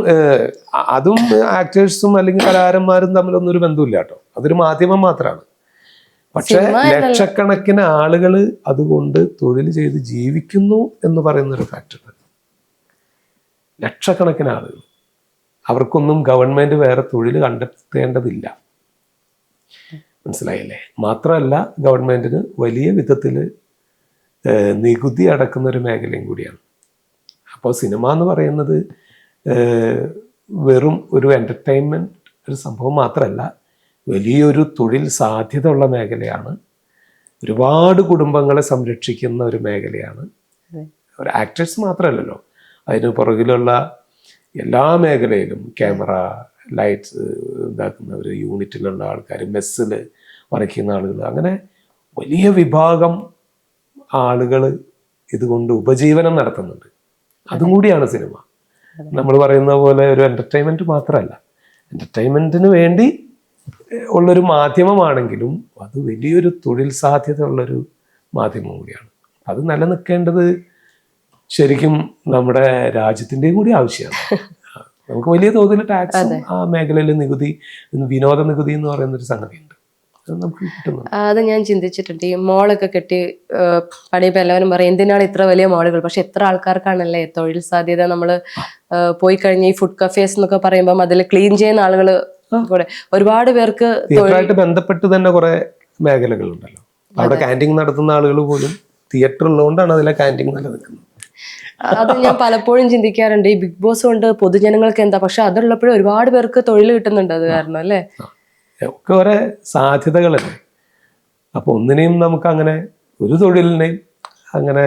അതും ആക്ടേഴ്സും അല്ലെങ്കിൽ കലാകാരന്മാരും തമ്മിലൊന്നും ഒരു ബന്ധമില്ല കേട്ടോ. അതൊരു മാധ്യമം മാത്രമാണ്. പക്ഷെ ലക്ഷക്കണക്കിന് ആളുകൾ അതുകൊണ്ട് തൊഴിൽ ചെയ്ത് ജീവിക്കുന്നു എന്ന് പറയുന്ന ഒരു ഫാക്ടർ. ലക്ഷക്കണക്കിന് ആളുകൾ, അവർക്കൊന്നും ഗവൺമെന്റ് വേറെ തൊഴിൽ കണ്ടെത്തേണ്ടതില്ല. മനസ്സിലായില്ലേ? മാത്രമല്ല ഗവൺമെന്റിന് വലിയ വിധത്തിൽ നികുതി അടക്കുന്ന ഒരു മേഖലയും കൂടിയാണ്. അപ്പോൾ സിനിമ എന്ന് പറയുന്നത് വെറും ഒരു എന്റർടൈൻമെന്റ് ഒരു സംഭവം മാത്രമല്ല, വലിയൊരു തൊഴിൽ സാധ്യത ഉള്ള മേഖലയാണ്. ഒരുപാട് കുടുംബങ്ങളെ സംരക്ഷിക്കുന്ന ഒരു മേഖലയാണ്. ഒരു ആക്ടേഴ്സ് മാത്രമല്ലല്ലോ, അതിന് പുറകിലുള്ള എല്ലാ മേഖലയിലും ക്യാമറ, ലൈറ്റ്സ് ഇതാക്കുന്നവർ, യൂണിറ്റിലുള്ള ആൾക്കാർ, മെസ്സിൽ വരയ്ക്കുന്ന ആളുകൾ, അങ്ങനെ വലിയ വിഭാഗം ആളുകൾ ഇതുകൊണ്ട് ഉപജീവനം നടത്തുന്നുണ്ട്. അതും കൂടിയാണ് സിനിമ. നമ്മൾ പറയുന്ന പോലെ ഒരു എന്റർടൈൻമെന്റ് മാത്രമല്ല, എന്റർടൈൻമെന്റിന് വേണ്ടി ഉള്ളൊരു മാധ്യമമാണെങ്കിലും അത് വലിയൊരു തൊഴിൽ സാധ്യത ഉള്ളൊരു മാധ്യമം കൂടിയാണ്. അത് നിലനിൽക്കേണ്ടത് ശരിക്കും നമ്മുടെ രാജ്യത്തിൻ്റെയും കൂടി ആവശ്യമാണ്. നമുക്ക് വലിയ തോതിൽ ടാക്സ് ആ മേഖലയിൽ നികുതി, വിനോദ നികുതി എന്ന് പറയുന്നൊരു സംഗതിയുണ്ട്. അത് ഞാൻ ചിന്തിച്ചിട്ടുണ്ട്. ഈ മോളൊക്കെ കെട്ടി പണിയപ്പോൾ എല്ലാവരും പറയും എന്തിനാണ് ഇത്ര വലിയ മോളുകൾ? പക്ഷെ എത്ര ആൾക്കാർക്കാണല്ലേ തൊഴിൽ സാധ്യത. നമ്മൾ പോയി കഴിഞ്ഞ് ഈ ഫുഡ് കഫേസ് എന്നൊക്കെ പറയുമ്പോൾ അതിൽ ക്ലീൻ ചെയ്യുന്ന ആളുകൾ കൂടെ ഒരുപാട് പേർക്ക് തിയേറ്ററായിട്ട് ബന്ധപ്പെട്ട് തന്നെ കുറെ മേഖലകളുണ്ടല്ലോ. അവിടെ ക്യാൻറ്റീൻ നടത്തുന്ന ആളുകൾ പോലും തിയേറ്റർ ഉള്ളതുകൊണ്ടാണ് അതിലെ ക്യാൻറ്റീൻ നിലനിൽക്കുന്നത്. അത് ഞാൻ പലപ്പോഴും ചിന്തിക്കാറുണ്ട്. ഈ ബിഗ് ബോസ് കൊണ്ട് പൊതുജനങ്ങൾക്ക് എന്താ, പക്ഷെ അതുള്ളപ്പോഴും ഒരുപാട് പേർക്ക് തൊഴിൽ കിട്ടുന്നുണ്ട് അത് കാരണം അല്ലേ? ഒക്കെ ഓരോ സാധ്യതകളല്ലേ. അപ്പൊ ഒന്നിനെയും നമുക്ക് അങ്ങനെ ഒരു തൊഴിലിനെയും അങ്ങനെ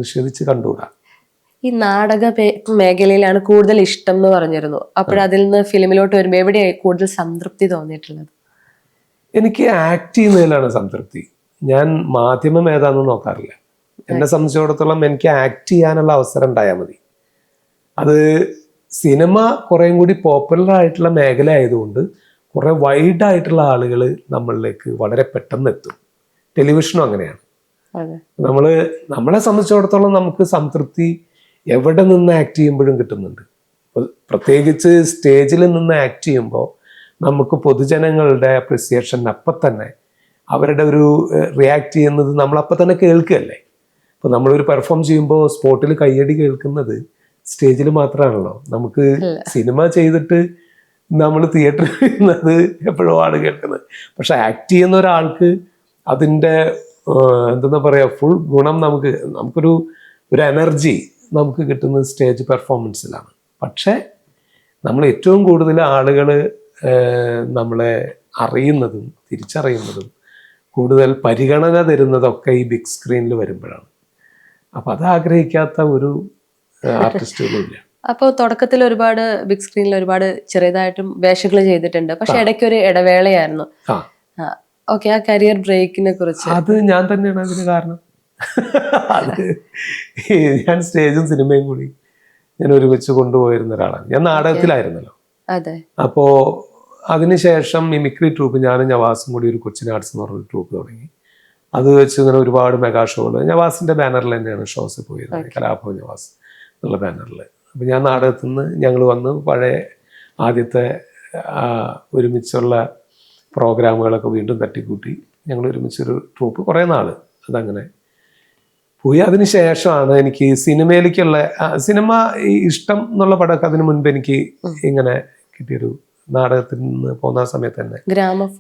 നിഷേധിച്ച് കണ്ടുകൂടാ. ഈ നാടക മേഖലയിലാണ് കൂടുതൽ ഇഷ്ടം എന്ന് പറഞ്ഞിരുന്നു. അപ്പോഴതിൽ നിന്ന് ഫിലിമിലോട്ട് വരുമ്പോൾ എവിടെയായി കൂടുതൽ സംതൃപ്തി തോന്നിയിട്ടുള്ളത്? എനിക്ക് ആക്ട് ചെയ്യുന്നതിലാണ് സംതൃപ്തി. ഞാൻ മാധ്യമം ഏതാണെന്ന് നോക്കാറില്ല. എന്നെ സംബന്ധിച്ചിടത്തോളം എനിക്ക് ആക്ട് ചെയ്യാനുള്ള അവസരം ഉണ്ടായാൽ മതി. അത് സിനിമ കുറേയും കൂടി പോപ്പുലർ ആയിട്ടുള്ള മേഖല ആയതുകൊണ്ട് കുറേ വൈഡായിട്ടുള്ള ആളുകൾ നമ്മളിലേക്ക് വളരെ പെട്ടെന്ന് എത്തും. ടെലിവിഷനും അങ്ങനെയാണ്. നമ്മളെ സംബന്ധിച്ചിടത്തോളം നമുക്ക് സംതൃപ്തി എവിടെ നിന്ന് ആക്ട് ചെയ്യുമ്പോഴും കിട്ടുന്നുണ്ട്. പ്രത്യേകിച്ച് സ്റ്റേജിൽ നിന്ന് ആക്ട് ചെയ്യുമ്പോൾ നമുക്ക് പൊതുജനങ്ങളുടെ അപ്രിസിയേഷൻ അപ്പം തന്നെ, അവരുടെ ഒരു റിയാക്ട് ചെയ്യുന്നത് നമ്മളപ്പം തന്നെ കേൾക്കുകയല്ലേ. അപ്പോൾ നമ്മളൊരു പെർഫോം ചെയ്യുമ്പോൾ സ്പോട്ടിൽ കയ്യടി കേൾക്കുന്നത് സ്റ്റേജിൽ മാത്രമാണല്ലോ. നമുക്ക് സിനിമ ചെയ്തിട്ട് നമ്മൾ തിയേറ്ററിൽ ചെയ്യുന്നത് എപ്പോഴും ആണ് കേൾക്കുന്നത്. പക്ഷെ ആക്ട് ചെയ്യുന്ന ഒരാൾക്ക് അതിൻ്റെ എന്താ പറയുക, ഫുൾ ഗുണം നമുക്കൊരു എനർജി നമുക്ക് കിട്ടുന്നത് സ്റ്റേജ് പെർഫോമൻസിലാണ്. പക്ഷേ നമ്മൾ ഏറ്റവും കൂടുതൽ ആളുകൾ നമ്മളെ അറിയുന്നതും തിരിച്ചറിയുന്നതും കൂടുതൽ പരിഗണന തരുന്നതൊക്കെ ഈ ബിഗ് സ്ക്രീനിൽ വരുമ്പോഴാണ്. അപ്പം അത് ആഗ്രഹിക്കാത്ത ഒരു ആർട്ടിസ്റ്റുകളില്ല. അപ്പോൾ തുടക്കത്തിൽ ഒരുപാട് ബിഗ് സ്ക്രീനിൽ ഒരുപാട് ചെറിയതായിട്ടും വേഷങ്ങൾ ചെയ്തിട്ടുണ്ട്. പക്ഷെ ഇടയ്ക്കൊരു ഇടവേളയായിരുന്നു. ഓക്കെ, ആ കരിയർ ബ്രേക്കിനെ കുറിച്ച്? അത് ഞാൻ തന്നെയാണ് അതിന് കാരണം. അത് ഞാൻ സ്റ്റേജും സിനിമയും കൂടി ഞാൻ ഒരുമിച്ച് കൊണ്ടുപോയിരുന്ന ഒരാളാണ്. ഞാൻ നാടകത്തിലായിരുന്നല്ലോ. അതെ. അപ്പോൾ അതിനുശേഷം മിമിക്രി ട്രൂപ്പ്, ഞാനും നവാസും കൂടി ഒരു കൊച്ചിൻ ആർട്സ് എന്ന് പറഞ്ഞൊരു ട്രൂപ്പ് തുടങ്ങി. അത് വെച്ച് ഇങ്ങനെ ഒരുപാട് മെഗാ ഷോകൾ, നവാസിൻ്റെ ബാനറിൽ തന്നെയാണ് ഷോസ് പോയിരുന്നത്, കലാഭവൻ നവാസ് എന്നുള്ള ബാനറിൽ. അപ്പോൾ ഞാൻ നാടകത്തിൽ നിന്ന് ഞങ്ങൾ വന്ന് പഴയ ആദ്യത്തെ ഒരുമിച്ചുള്ള പ്രോഗ്രാമുകളൊക്കെ വീണ്ടും തട്ടിക്കൂട്ടി ഞങ്ങൾ ഒരുമിച്ചൊരു ട്രൂപ്പ് കുറേ നാൾ അതങ്ങനെ പോയി. അതിന് ശേഷമാണ് എനിക്ക് സിനിമയിലേക്കുള്ള സിനിമ ഇഷ്ടം എന്നുള്ള പടമൊക്കെ അതിന് മുൻപ് എനിക്ക് ഇങ്ങനെ കിട്ടിയൊരു നാടകത്തിൽ നിന്ന് പോകുന്ന സമയത്ത് തന്നെ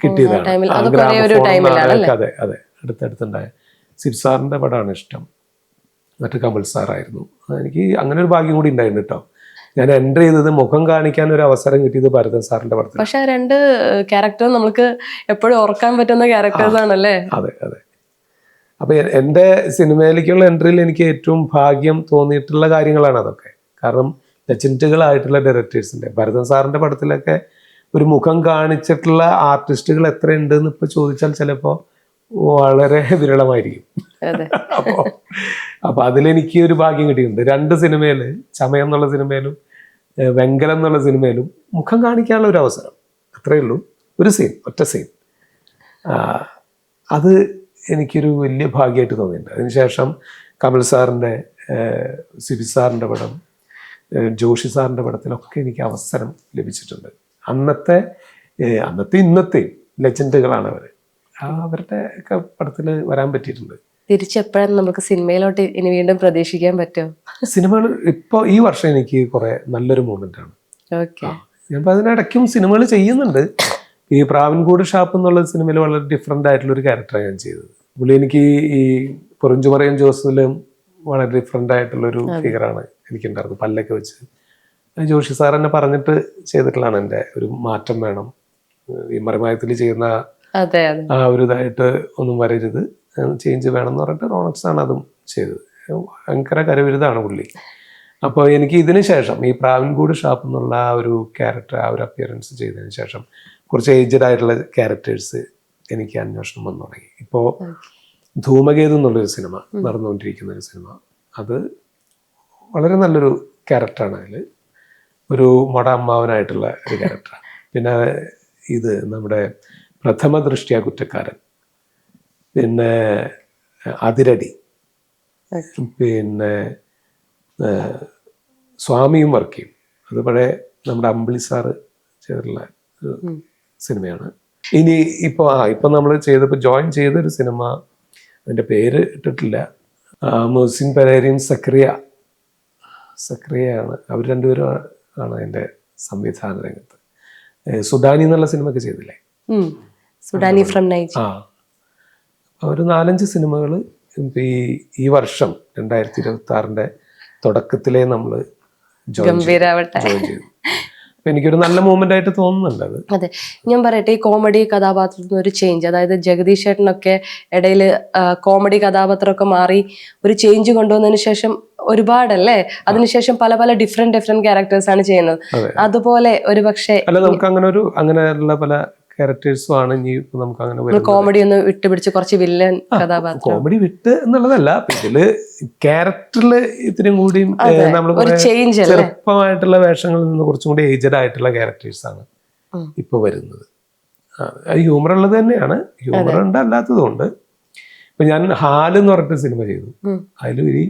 കിട്ടിയതാണ്. അതെ അതെ, അടുത്തടുത്തുണ്ടായ സിബ് സാറിൻ്റെ പടമാണ് ഇഷ്ടം. മറ്റു കമൽ സാറായിരുന്നു. എനിക്ക് അങ്ങനെ ഒരു ഭാഗ്യം കൂടി ഉണ്ടായിരുന്നു കേട്ടോ. ഞാൻ എൻ്റർ ചെയ്തത് മുഖം കാണിക്കാൻ ഒരു അവസരം കിട്ടിയത് ഭരതൻ സാറിന്റെ പടത്തിൽ. പക്ഷെ രണ്ട് ക്യാരക്ടർ നമുക്ക് എപ്പോഴും ഓർക്കാൻ പറ്റുന്ന ക്യാരക്ടേഴ്സ് ആണല്ലേ? അതെ അതെ. അപ്പൊ എൻ്റെ സിനിമയിലേക്കുള്ള എൻട്രിയിൽ എനിക്ക് ഏറ്റവും ഭാഗ്യം തോന്നിയിട്ടുള്ള കാര്യങ്ങളാണ് അതൊക്കെ. കാരണം ലെജൻഡുകളായിട്ടുള്ള ഡയറക്ടേഴ്സിന്റെ, ഭരതൻ സാറിന്റെ പടത്തിലൊക്കെ ഒരു മുഖം കാണിച്ചിട്ടുള്ള ആർട്ടിസ്റ്റുകൾ എത്രയുണ്ട് എന്ന് ഇപ്പൊ ചോദിച്ചാൽ ചിലപ്പോൾ വളരെ വിരളമായിരിക്കും. അപ്പൊ അതിലെനിക്ക് ഒരു ഭാഗ്യം കിട്ടിയിട്ടുണ്ട്. രണ്ട് സിനിമയില്, ചമയം എന്നുള്ള സിനിമയിലും വെങ്കലം എന്നുള്ള സിനിമയിലും മുഖം കാണിക്കാനുള്ള ഒരു അവസരം, അത്രയേ ഉള്ളൂ. ഒരു സീൻ, ഒറ്റ സീൻ. അത് എനിക്കൊരു വലിയ ഭാഗ്യമായിട്ട് തോന്നിയിട്ടുണ്ട്. അതിനുശേഷം കമൽ സാറിൻ്റെ, സിബി സാറിൻ്റെ പടം, ജോഷി സാറിൻ്റെ പടത്തിലൊക്കെ എനിക്ക് അവസരം ലഭിച്ചിട്ടുണ്ട്. അന്നത്തെ ഇന്നത്തെയും ലെജൻഡുകളാണ് അവർ. അവരുടെ ഒക്കെ പടത്തിൽ വരാൻ പറ്റിയിട്ടുണ്ട്. തിരിച്ചെപ്പോഴാണ് നമുക്ക് സിനിമയിലോട്ട് ഇനി വീണ്ടും പ്രതീക്ഷിക്കാൻ പറ്റുമോ? സിനിമകൾ ഇപ്പോൾ ഈ വർഷം എനിക്ക് കുറെ നല്ലൊരു മൂമെന്റ് ആണ്. ഞാനിപ്പോൾ അതിനിടയ്ക്കും സിനിമകൾ ചെയ്യുന്നുണ്ട്. ഈ പ്രാവൻകൂട് ഷാപ്പ് എന്നുള്ള സിനിമയിൽ വളരെ ഡിഫറെൻ്റ് ആയിട്ടുള്ള ഒരു ക്യാരക്ടറാണ് ഞാൻ ചെയ്തത്. പുള്ളി എനിക്ക് ഈ പൊറിഞ്ചുമറയും ജോസിലും വളരെ ഡിഫറെൻ്റ് ആയിട്ടുള്ളൊരു ഫിഗറാണ് എനിക്കുണ്ടായിരുന്നത്. പല്ലൊക്കെ വെച്ച് ജോഷി സാർ എന്നെ പറഞ്ഞിട്ട് ചെയ്തിട്ടുള്ളതാണ്. എൻ്റെ ഒരു മാറ്റം വേണം, ഈ മറിമായത്തിൽ ചെയ്യുന്ന ആ ഒരു ഇതായിട്ട് ഒന്നും വരരുത്, ചേഞ്ച് വേണം എന്ന് പറഞ്ഞിട്ട് റോണക്സ് ആണ് അതും ചെയ്തത്. ഭയങ്കര കരവിരുതാണ് പുള്ളി. അപ്പോൾ എനിക്ക് ഇതിന് ശേഷം ഈ പ്രാവൻകൂട് ഷാപ്പ് എന്നുള്ള ആ ഒരു ക്യാരക്ടർ, ആ ഒരു അപ്പിയറൻസ് ചെയ്തതിന് ശേഷം കുറച്ച് ഏജ്ഡ് ആയിട്ടുള്ള ക്യാരക്ടേഴ്സ് എനിക്ക് അന്വേഷണം വന്നു തുടങ്ങി. ഇപ്പോൾ ധൂമകേതു എന്നുള്ളൊരു സിനിമ നടന്നുകൊണ്ടിരിക്കുന്ന ഒരു സിനിമ, അത് വളരെ നല്ലൊരു ക്യാരക്ടറാണ്. അതിൽ ഒരു മൊട അമ്മാവനായിട്ടുള്ള ഒരു ക്യാരക്ടറാണ്. പിന്നെ ഇത് നമ്മുടെ പ്രഥമ ദൃഷ്ട്യാ കുറ്റക്കാരൻ, പിന്നെ അതിരടി, പിന്നെ സ്വാമിയും വർക്കിയും, അത് പഴയ നമ്മുടെ അമ്പിളി സാറ് ചെയ്തിട്ടുള്ള സിനിമയാണ്. ഇനി ഇപ്പൊ നമ്മൾ ചെയ്തപ്പോൾ ജോയിൻ ചെയ്തൊരു സിനിമ, അതിൻ്റെ പേര് ഇട്ടിട്ടില്ല, മുഹസിൻ പെരേരയും സക്രിയയാണ്. അവർ രണ്ടുപേരും ആണ് അതിൻ്റെ സംവിധാന രംഗത്ത്. സുഡാനി എന്നുള്ള സിനിമ ഒക്കെ ചെയ്തില്ലേ? Sudani from Nigeria. ഒരു 4-5 സിനിമകൾ ഈ വർഷം 2026 തുടക്കത്തിലേ നമ്മൾ ജോയിൻ ചെയ്തു. എനിക്കൊരു നല്ല മൂവ്മെന്റ് ആയിട്ട് തോന്നുന്നുണ്ട് അത്. അതെ, ഞാൻ പറയട്ടെ, ഈ കോമഡി കഥാപാത്രത്തിന് ഒരു ചേഞ്ച്, അതായത് ജഗദീഷ് ചേട്ടനൊക്കെ ഇടയിൽ കോമഡി കഥാപാത്രമൊക്കെ മാറി ഒരു ചേഞ്ച് കൊണ്ടുവന്നതിന് ശേഷം ഒരുപാടല്ലേ, അതിനുശേഷം പല പല ഡിഫറെന്റ് ക്യാരക്ടേഴ്സ് ആണ് ചെയ്യുന്നത്. അതുപോലെ ഒരു പക്ഷേ അല്ല, നമുക്ക് അങ്ങനെയുള്ള പല ക്യാരക്ടേഴ്സും ആണ് ഇനി നമുക്ക് അങ്ങനെ കോമഡി ഒന്ന് വിട്ടുപിടിച്ച് കുറച്ച് വില്ലൻ കഥാപാത്രം, കോമഡി വിട്ട് എന്നുള്ളതല്ല, ഇതില് ക്യാരക്ടറിൽ ഇത്തിരി കൂടി നമ്മൾ ചെറുപ്പമായിട്ടുള്ള വേഷങ്ങളിൽ നിന്ന് കുറച്ചും കൂടി ഏജഡ് ആയിട്ടുള്ള ക്യാരക്ടേഴ്സ് ആണ് ഇപ്പൊ വരുന്നത്. ഹ്യൂമർ ഉള്ളത് തന്നെയാണ്, ഹ്യൂമർ ഉണ്ട് അല്ലാത്തതുകൊണ്ട്. ഇപ്പൊ ഞാൻ ഹാൽ എന്ന് പറഞ്ഞിട്ട് സിനിമ ചെയ്തു, അതിൽ ഒരു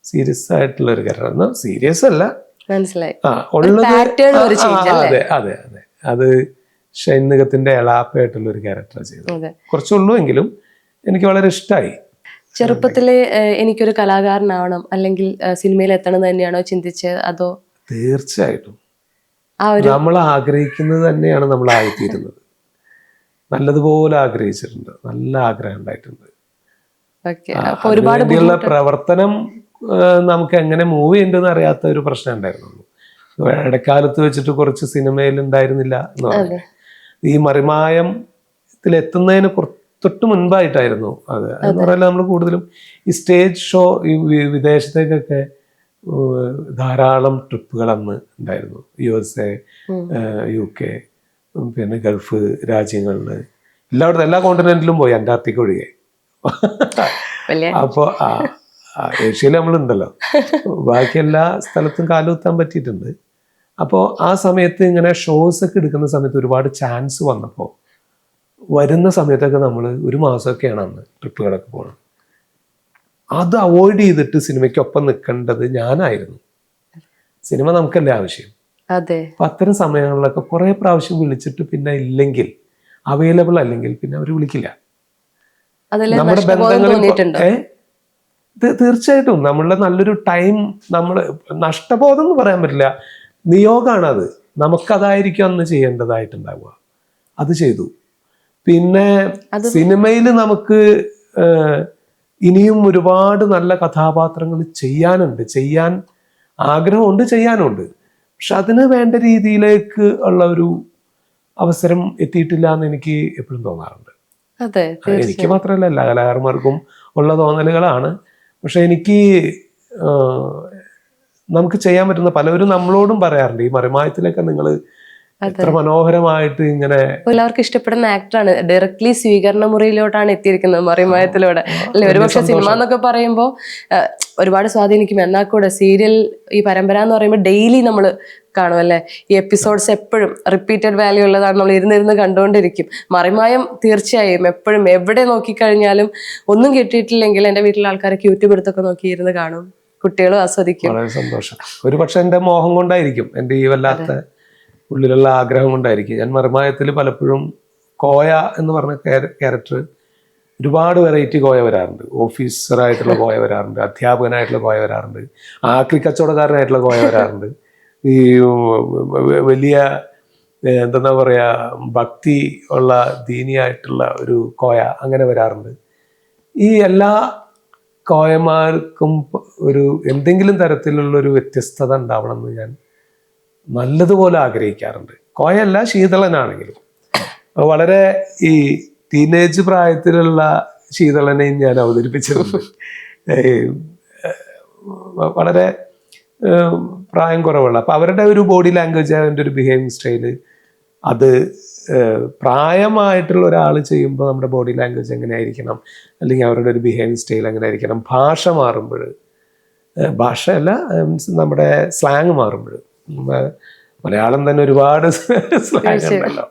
സീരിയസ് ആയിട്ടുള്ള ഒരു ക്യാരക്ടർ, സീരിയസ് അല്ല, മനസ്സിലായി, ഉള്ളത്. അതെ അതെ അതെ, അത് ഷൈനികത്തിന്റെ എളാപ്പയായിട്ടുള്ള ഒരു ക്യാരക്ടർ ചെയ്തത്. കുറച്ചുള്ളൂ എങ്കിലും എനിക്ക് വളരെ ഇഷ്ടമായി. ചെറുപ്പത്തില് എനിക്കൊരു കലാകാരനാവണം അല്ലെങ്കിൽ സിനിമയിൽ എത്തണം തന്നെയാണോ ചിന്തിച്ചത്, അതോ? തീർച്ചയായിട്ടും നമ്മൾ ആഗ്രഹിക്കുന്നത് തന്നെയാണ് നമ്മൾ ആയിത്തീരുന്നത്. നല്ലതുപോലെ ആഗ്രഹിച്ചിട്ടുണ്ട്, നല്ല ആഗ്രഹം ഉണ്ടായിട്ടുണ്ട്. അതിനുവേണ്ടിയുള്ള പ്രവർത്തനം നമുക്ക് എങ്ങനെ മൂവ് ചെയ്യേണ്ടതെന്ന് അറിയാത്ത ഒരു പ്രശ്നം ഉണ്ടായിരുന്നുള്ളൂ. ഇടക്കാലത്ത് വെച്ചിട്ട് കുറച്ച് സിനിമയിൽ ഉണ്ടായിരുന്നില്ല എന്ന് പറഞ്ഞു. ഈ മറിമായത്തിൽ എത്തുന്നതിന് തൊട്ട് മുൻപായിട്ടായിരുന്നു അത്. എന്ന് പറഞ്ഞാൽ നമ്മൾ കൂടുതലും ഈ സ്റ്റേജ് ഷോ, ഈ വിദേശത്തേക്കൊക്കെ ധാരാളം ട്രിപ്പുകൾ അന്ന് ഉണ്ടായിരുന്നു. USA, UK, പിന്നെ ഗൾഫ് രാജ്യങ്ങളിൽ, എല്ലായിടത്തും എല്ലാ കോണ്ടിനെന്റിലും പോയി, അന്റാർട്ടിക്ക ഒഴികെ. അപ്പോൾ ഏഷ്യയിൽ നമ്മളുണ്ടല്ലോ, ബാക്കി എല്ലാ സ്ഥലത്തും കാലുകുത്താൻ പറ്റിയിട്ടുണ്ട്. അപ്പോൾ ആ സമയത്ത് ഇങ്ങനെ ഷോസ് ഒക്കെ എടുക്കുന്ന സമയത്ത് ഒരുപാട് ചാൻസ് വന്നപ്പോൾ വരുന്ന സമയത്തൊക്കെ നമ്മൾ ഒരു മാസമൊക്കെയാണ് അന്ന് ട്രിപ്പുകളൊക്കെ പോകണം. അത് അവോയ്ഡ് ചെയ്തിട്ട് സിനിമയ്ക്കൊപ്പം നിൽക്കേണ്ടത് ഞാനായിരുന്നു. സിനിമ നമുക്കല്ലേ ആവശ്യം. അപ്പൊ അത്തരം സമയങ്ങളിലൊക്കെ കുറെ പ്രാവശ്യം വിളിച്ചിട്ട് പിന്നെ ഇല്ലെങ്കിൽ, അവൈലബിൾ അല്ലെങ്കിൽ പിന്നെ അവർ വിളിക്കില്ല. നമ്മുടെ ബന്ധങ്ങളിൽ തീർച്ചയായിട്ടും നമ്മളുടെ നല്ലൊരു ടൈം, നമ്മൾ നഷ്ടബോധം എന്ന് പറയാൻ പറ്റില്ല, നിയോഗമാണ് അത്. നമുക്കതായിരിക്കും അന്ന് ചെയ്യേണ്ടതായിട്ടുണ്ടാവുക, അത് ചെയ്തു. പിന്നെ സിനിമയിൽ നമുക്ക് ഇനിയും ഒരുപാട് നല്ല കഥാപാത്രങ്ങൾ ചെയ്യാനുണ്ട്, ചെയ്യാൻ ആഗ്രഹമുണ്ട്, ചെയ്യാനുണ്ട്. പക്ഷെ അതിന് വേണ്ട രീതിയിലേക്ക് ഉള്ള ഒരു അവസരം എത്തിയിട്ടില്ല എന്ന് എനിക്ക് എപ്പോഴും തോന്നാറുണ്ട്. എനിക്ക് മാത്രമല്ല, എല്ലാ കലാകാരന്മാർക്കും ഉള്ള തോന്നലുകളാണ്. പക്ഷെ എനിക്ക് നമുക്ക് ചെയ്യാൻ പറ്റുന്ന, പലവരും നമ്മളോടും പറയാറുണ്ട്, ഈ മറിമായത്തിലൊക്കെ നിങ്ങൾ എത്ര മനോഹരമായിട്ട് ഇങ്ങനെ. എല്ലാവർക്കും ഇഷ്ടപ്പെടുന്ന ആക്ടറാണ്, ഡയറക്ട്ലി സ്വീകരണ മുറിയിലോട്ടാണ് എത്തിയിരിക്കുന്നത് മറിമായത്തിലൂടെ അല്ലെ. ഒരുപക്ഷെ സിനിമ എന്നൊക്കെ പറയുമ്പോൾ ഒരുപാട് സ്വാധീനിക്കും, എന്നാൽ കൂടെ സീരിയൽ, ഈ പരമ്പര എന്ന് പറയുമ്പോൾ ഡെയിലി നമ്മൾ കാണും അല്ലെ. ഈ എപ്പിസോഡ്സ് എപ്പോഴും റിപ്പീറ്റഡ് വാല്യൂ ഉള്ളതാണ്, നമ്മൾ ഇരുന്നിരുന്ന് കണ്ടുകൊണ്ടിരിക്കും. മറിമായം തീർച്ചയായും എപ്പോഴും എവിടെ നോക്കിക്കഴിഞ്ഞാലും ഒന്നും കിട്ടിയിട്ടില്ലെങ്കിൽ എൻ്റെ വീട്ടിലെ ആൾക്കാരൊക്കെ യൂട്യൂബ് എടുത്തൊക്കെ നോക്കിയിരുന്ന് കാണും, കുട്ടികളും ആസ്വദിക്കും. വളരെ സന്തോഷം. ഒരു പക്ഷെ എൻ്റെ മോഹം കൊണ്ടായിരിക്കും, എൻ്റെ ഈ വല്ലാത്ത ഉള്ളിലുള്ള ആഗ്രഹം കൊണ്ടായിരിക്കും. ഞാൻ മറിമായത്തിൽ പലപ്പോഴും കോയ എന്ന് പറഞ്ഞ ക്യാരക്ടർ, ഒരുപാട് വെറൈറ്റി കോയ വരാറുണ്ട്. ഓഫീസറായിട്ടുള്ള കോയ വരാറുണ്ട്, അധ്യാപകനായിട്ടുള്ള കോയ വരാറുണ്ട്, ആക്രി കച്ചവടക്കാരനായിട്ടുള്ള കോയ വരാറുണ്ട്, ഈ വലിയ എന്താ പറയുക ഭക്തി ഉള്ള ദീനിയായിട്ടുള്ള ഒരു കോയ, അങ്ങനെ വരാറുണ്ട്. ഈ എല്ലാ കോയമാർക്കും ഒരു എന്തെങ്കിലും തരത്തിലുള്ളൊരു വ്യത്യസ്തത ഉണ്ടാവണം എന്ന് ഞാൻ നല്ലതുപോലെ ആഗ്രഹിക്കാറുണ്ട്. കോയല്ല, ശീതളനാണെങ്കിലും. വളരെ ഈ ടീനേജ് പ്രായത്തിലുള്ള ശീതളനെയും ഞാൻ അവതരിപ്പിച്ചിട്ടുണ്ട്. വളരെ പ്രായം കുറവുള്ള, അപ്പം അവരുടെ ഒരു ബോഡി ലാംഗ്വേജ്, അതിൻ്റെ ഒരു ബിഹേവിയർ സ്റ്റൈല്, അത് പ്രായമായിട്ടുള്ള ഒരാൾ ചെയ്യുമ്പോൾ നമ്മുടെ ബോഡി ലാംഗ്വേജ് എങ്ങനെയായിരിക്കണം, അല്ലെങ്കിൽ അവരുടെ ഒരു ബിഹേവിയർ സ്റ്റൈൽ എങ്ങനെ ആയിരിക്കണം, ഭാഷ മാറുമ്പോൾ, ഭാഷയല്ല നമ്മുടെ സ്ലാങ് മാറുമ്പോൾ, മലയാളം തന്നെ ഒരുപാട് സ്ലാങ് ഉണ്ടല്ലോ.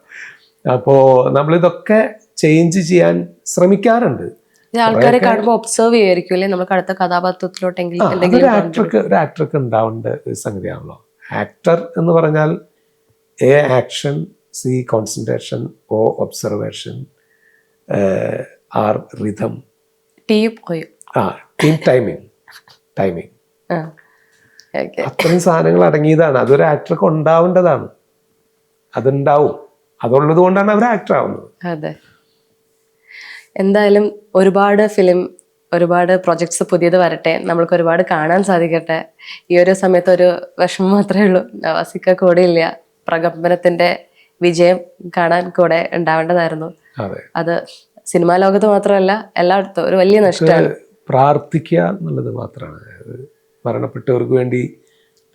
അപ്പോൾ നമ്മളിതൊക്കെ ചേഞ്ച് ചെയ്യാൻ ശ്രമിക്കാറുണ്ട്. ആൾക്കാരെ കാണുമ്പോൾ ഒബ്സർവ് ചെയ്യായിരിക്കും അല്ലേ, നമുക്ക് അടുത്ത കഥാപാത്രത്തിലോട്ടെങ്കിലും. ഒരു ആക്ടർക്ക് ഉണ്ടാവേണ്ട ഒരു സംഗതിയാണല്ലോ. ആക്ടർ എന്ന് പറഞ്ഞാൽ A action, C concentration, O observation, R rhythm, T timing അത്രയും സാധനങ്ങൾ അടങ്ങിയതാണ്. അതൊരു ആക്ടർക്ക് ഉണ്ടാവേണ്ടതാണ്, അതുണ്ടാവും. അതുള്ളത് കൊണ്ടാണ് അവർ ആക്ടർ ആവുന്നത്. അതെ, എന്തായാലും ഒരുപാട് ഫിലിം, ഒരുപാട് പ്രൊജക്ട്സ് പുതിയത് വരട്ടെ, നമ്മൾക്ക് ഒരുപാട് കാണാൻ സാധിക്കട്ടെ. ഈ ഒരു സമയത്ത് ഒരു വിഷമം മാത്രമേ ഉള്ളൂ, നവാസിക്ക കൂടെ ഇല്ല. പ്രകമ്പനത്തിന്റെ വിജയം കാണാൻ കൂടെ ഉണ്ടാവേണ്ടതായിരുന്നു. അത് സിനിമാ ലോകത്ത് മാത്രമല്ല, എല്ലായിടത്തും ഒരു വലിയ നഷ്ടമാണ്. പ്രാർത്ഥിക്കുക എന്നുള്ളത് മാത്രമാണ്. മരണപ്പെട്ടവർക്ക് വേണ്ടി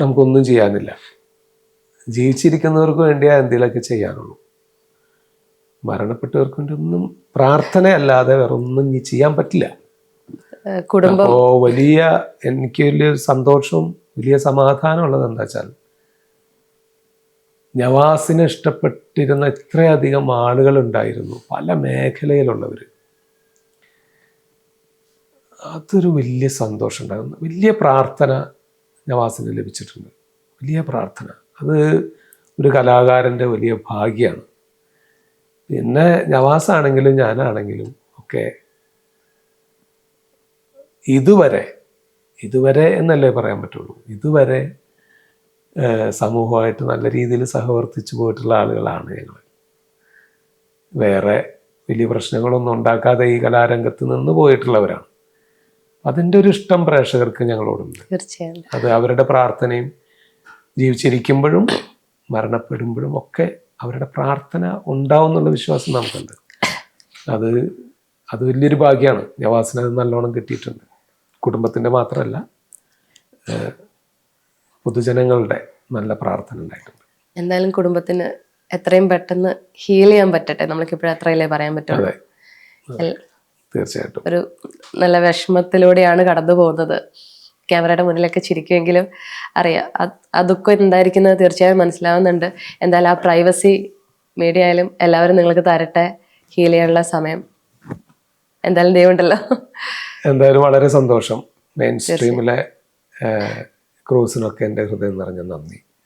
നമുക്കൊന്നും ചെയ്യാനില്ല. ജീവിച്ചിരിക്കുന്നവർക്ക് വേണ്ടിയാ എന്തെങ്കിലുമൊക്കെ ചെയ്യാനുള്ളൂ. മരണപ്പെട്ടവർക്ക് വേണ്ടി ഒന്നും പ്രാർത്ഥനയല്ലാതെ വേറെ ഒന്നും ഇനി ചെയ്യാൻ പറ്റില്ല. കുടുംബം അപ്പോൾ എനിക്ക് വലിയ സന്തോഷവും വലിയ സമാധാനം ഉള്ളത് എന്താ വെച്ചാൽ, നവാസിനെ ഇഷ്ടപ്പെട്ടിരുന്ന ഇത്രയധികം ആളുകൾ ഉണ്ടായിരുന്നു, പല മേഖലയിലുള്ളവർ. അതൊരു വലിയ സന്തോഷം ഉണ്ടാകുന്നു. വലിയ പ്രാർത്ഥന നവാസിന് ലഭിച്ചിട്ടുണ്ട്, വലിയ പ്രാർത്ഥന. അത് ഒരു കലാകാരൻ്റെ വലിയ ഭാഗ്യമാണ്. പിന്നെ നവാസാണെങ്കിലും ഞാനാണെങ്കിലും ഒക്കെ ഇതുവരെ എന്നല്ലേ പറയാൻ പറ്റുള്ളൂ, ഇതുവരെ സമൂഹമായിട്ട് നല്ല രീതിയിൽ സഹവർത്തിച്ചു പോയിട്ടുള്ള ആളുകളാണ് ഞങ്ങൾ. വേറെ വലിയ പ്രശ്നങ്ങളൊന്നും ഉണ്ടാക്കാതെ ഈ കലാരംഗത്ത് നിന്ന് പോയിട്ടുള്ളവരാണ്. അതിൻ്റെ ഒരു ഇഷ്ടം പ്രേക്ഷകർക്ക് ഞങ്ങളോടുണ്ട്. തീർച്ചയായും അത് അവരുടെ പ്രാർത്ഥനയും, ജീവിച്ചിരിക്കുമ്പോഴും മരണപ്പെടുമ്പോഴും ഒക്കെ അവരുടെ പ്രാർത്ഥന ഉണ്ടാവും എന്നുള്ള വിശ്വാസം നമുക്കുണ്ട്. അത് വലിയൊരു ഭാഗ്യമാണ്. നവാസിന് അത് നല്ലോണം കിട്ടിയിട്ടുണ്ട്. കുടുംബത്തിൻ്റെ മാത്രമല്ല, പൊതുജനങ്ങളുടെ നല്ല പ്രാർത്ഥന ഉണ്ടായിട്ടുണ്ട്. എന്തായാലും കുടുംബത്തിന് എത്രയും പെട്ടെന്ന് ഹീൽ ചെയ്യാൻ പറ്റട്ടെ. നമ്മൾക്കിപ്പോഴും അത്രയല്ലേ പറയാൻ പറ്റുള്ളൂ. തീർച്ചയായിട്ടും ഒരു നല്ല വിഷമത്തിലൂടെയാണ് കടന്നു പോകുന്നത്. ക്യാമറയുടെ മുന്നിലൊക്കെ ചിരിക്കുമെങ്കിലും അറിയാം ആ ദുഃഖം എന്തായിരിക്കുന്നത് തീർച്ചയായും മനസ്സിലാവുന്നുണ്ട്. എന്തായാലും ആ പ്രൈവസി മീഡിയ ആയാലും എല്ലാവരും നിങ്ങൾക്ക് തരട്ടെ, ഹീൽ ചെയ്യാനുള്ള സമയം. എന്തായാലും ദൈവമുണ്ടല്ലോ. എന്തായാലും വളരെ സന്തോഷം. മെയിൻ സ്ട്രീമിലെ ക്രൂസിനൊക്കെ എൻ്റെ ഹൃദയം നിറഞ്ഞ നന്ദി.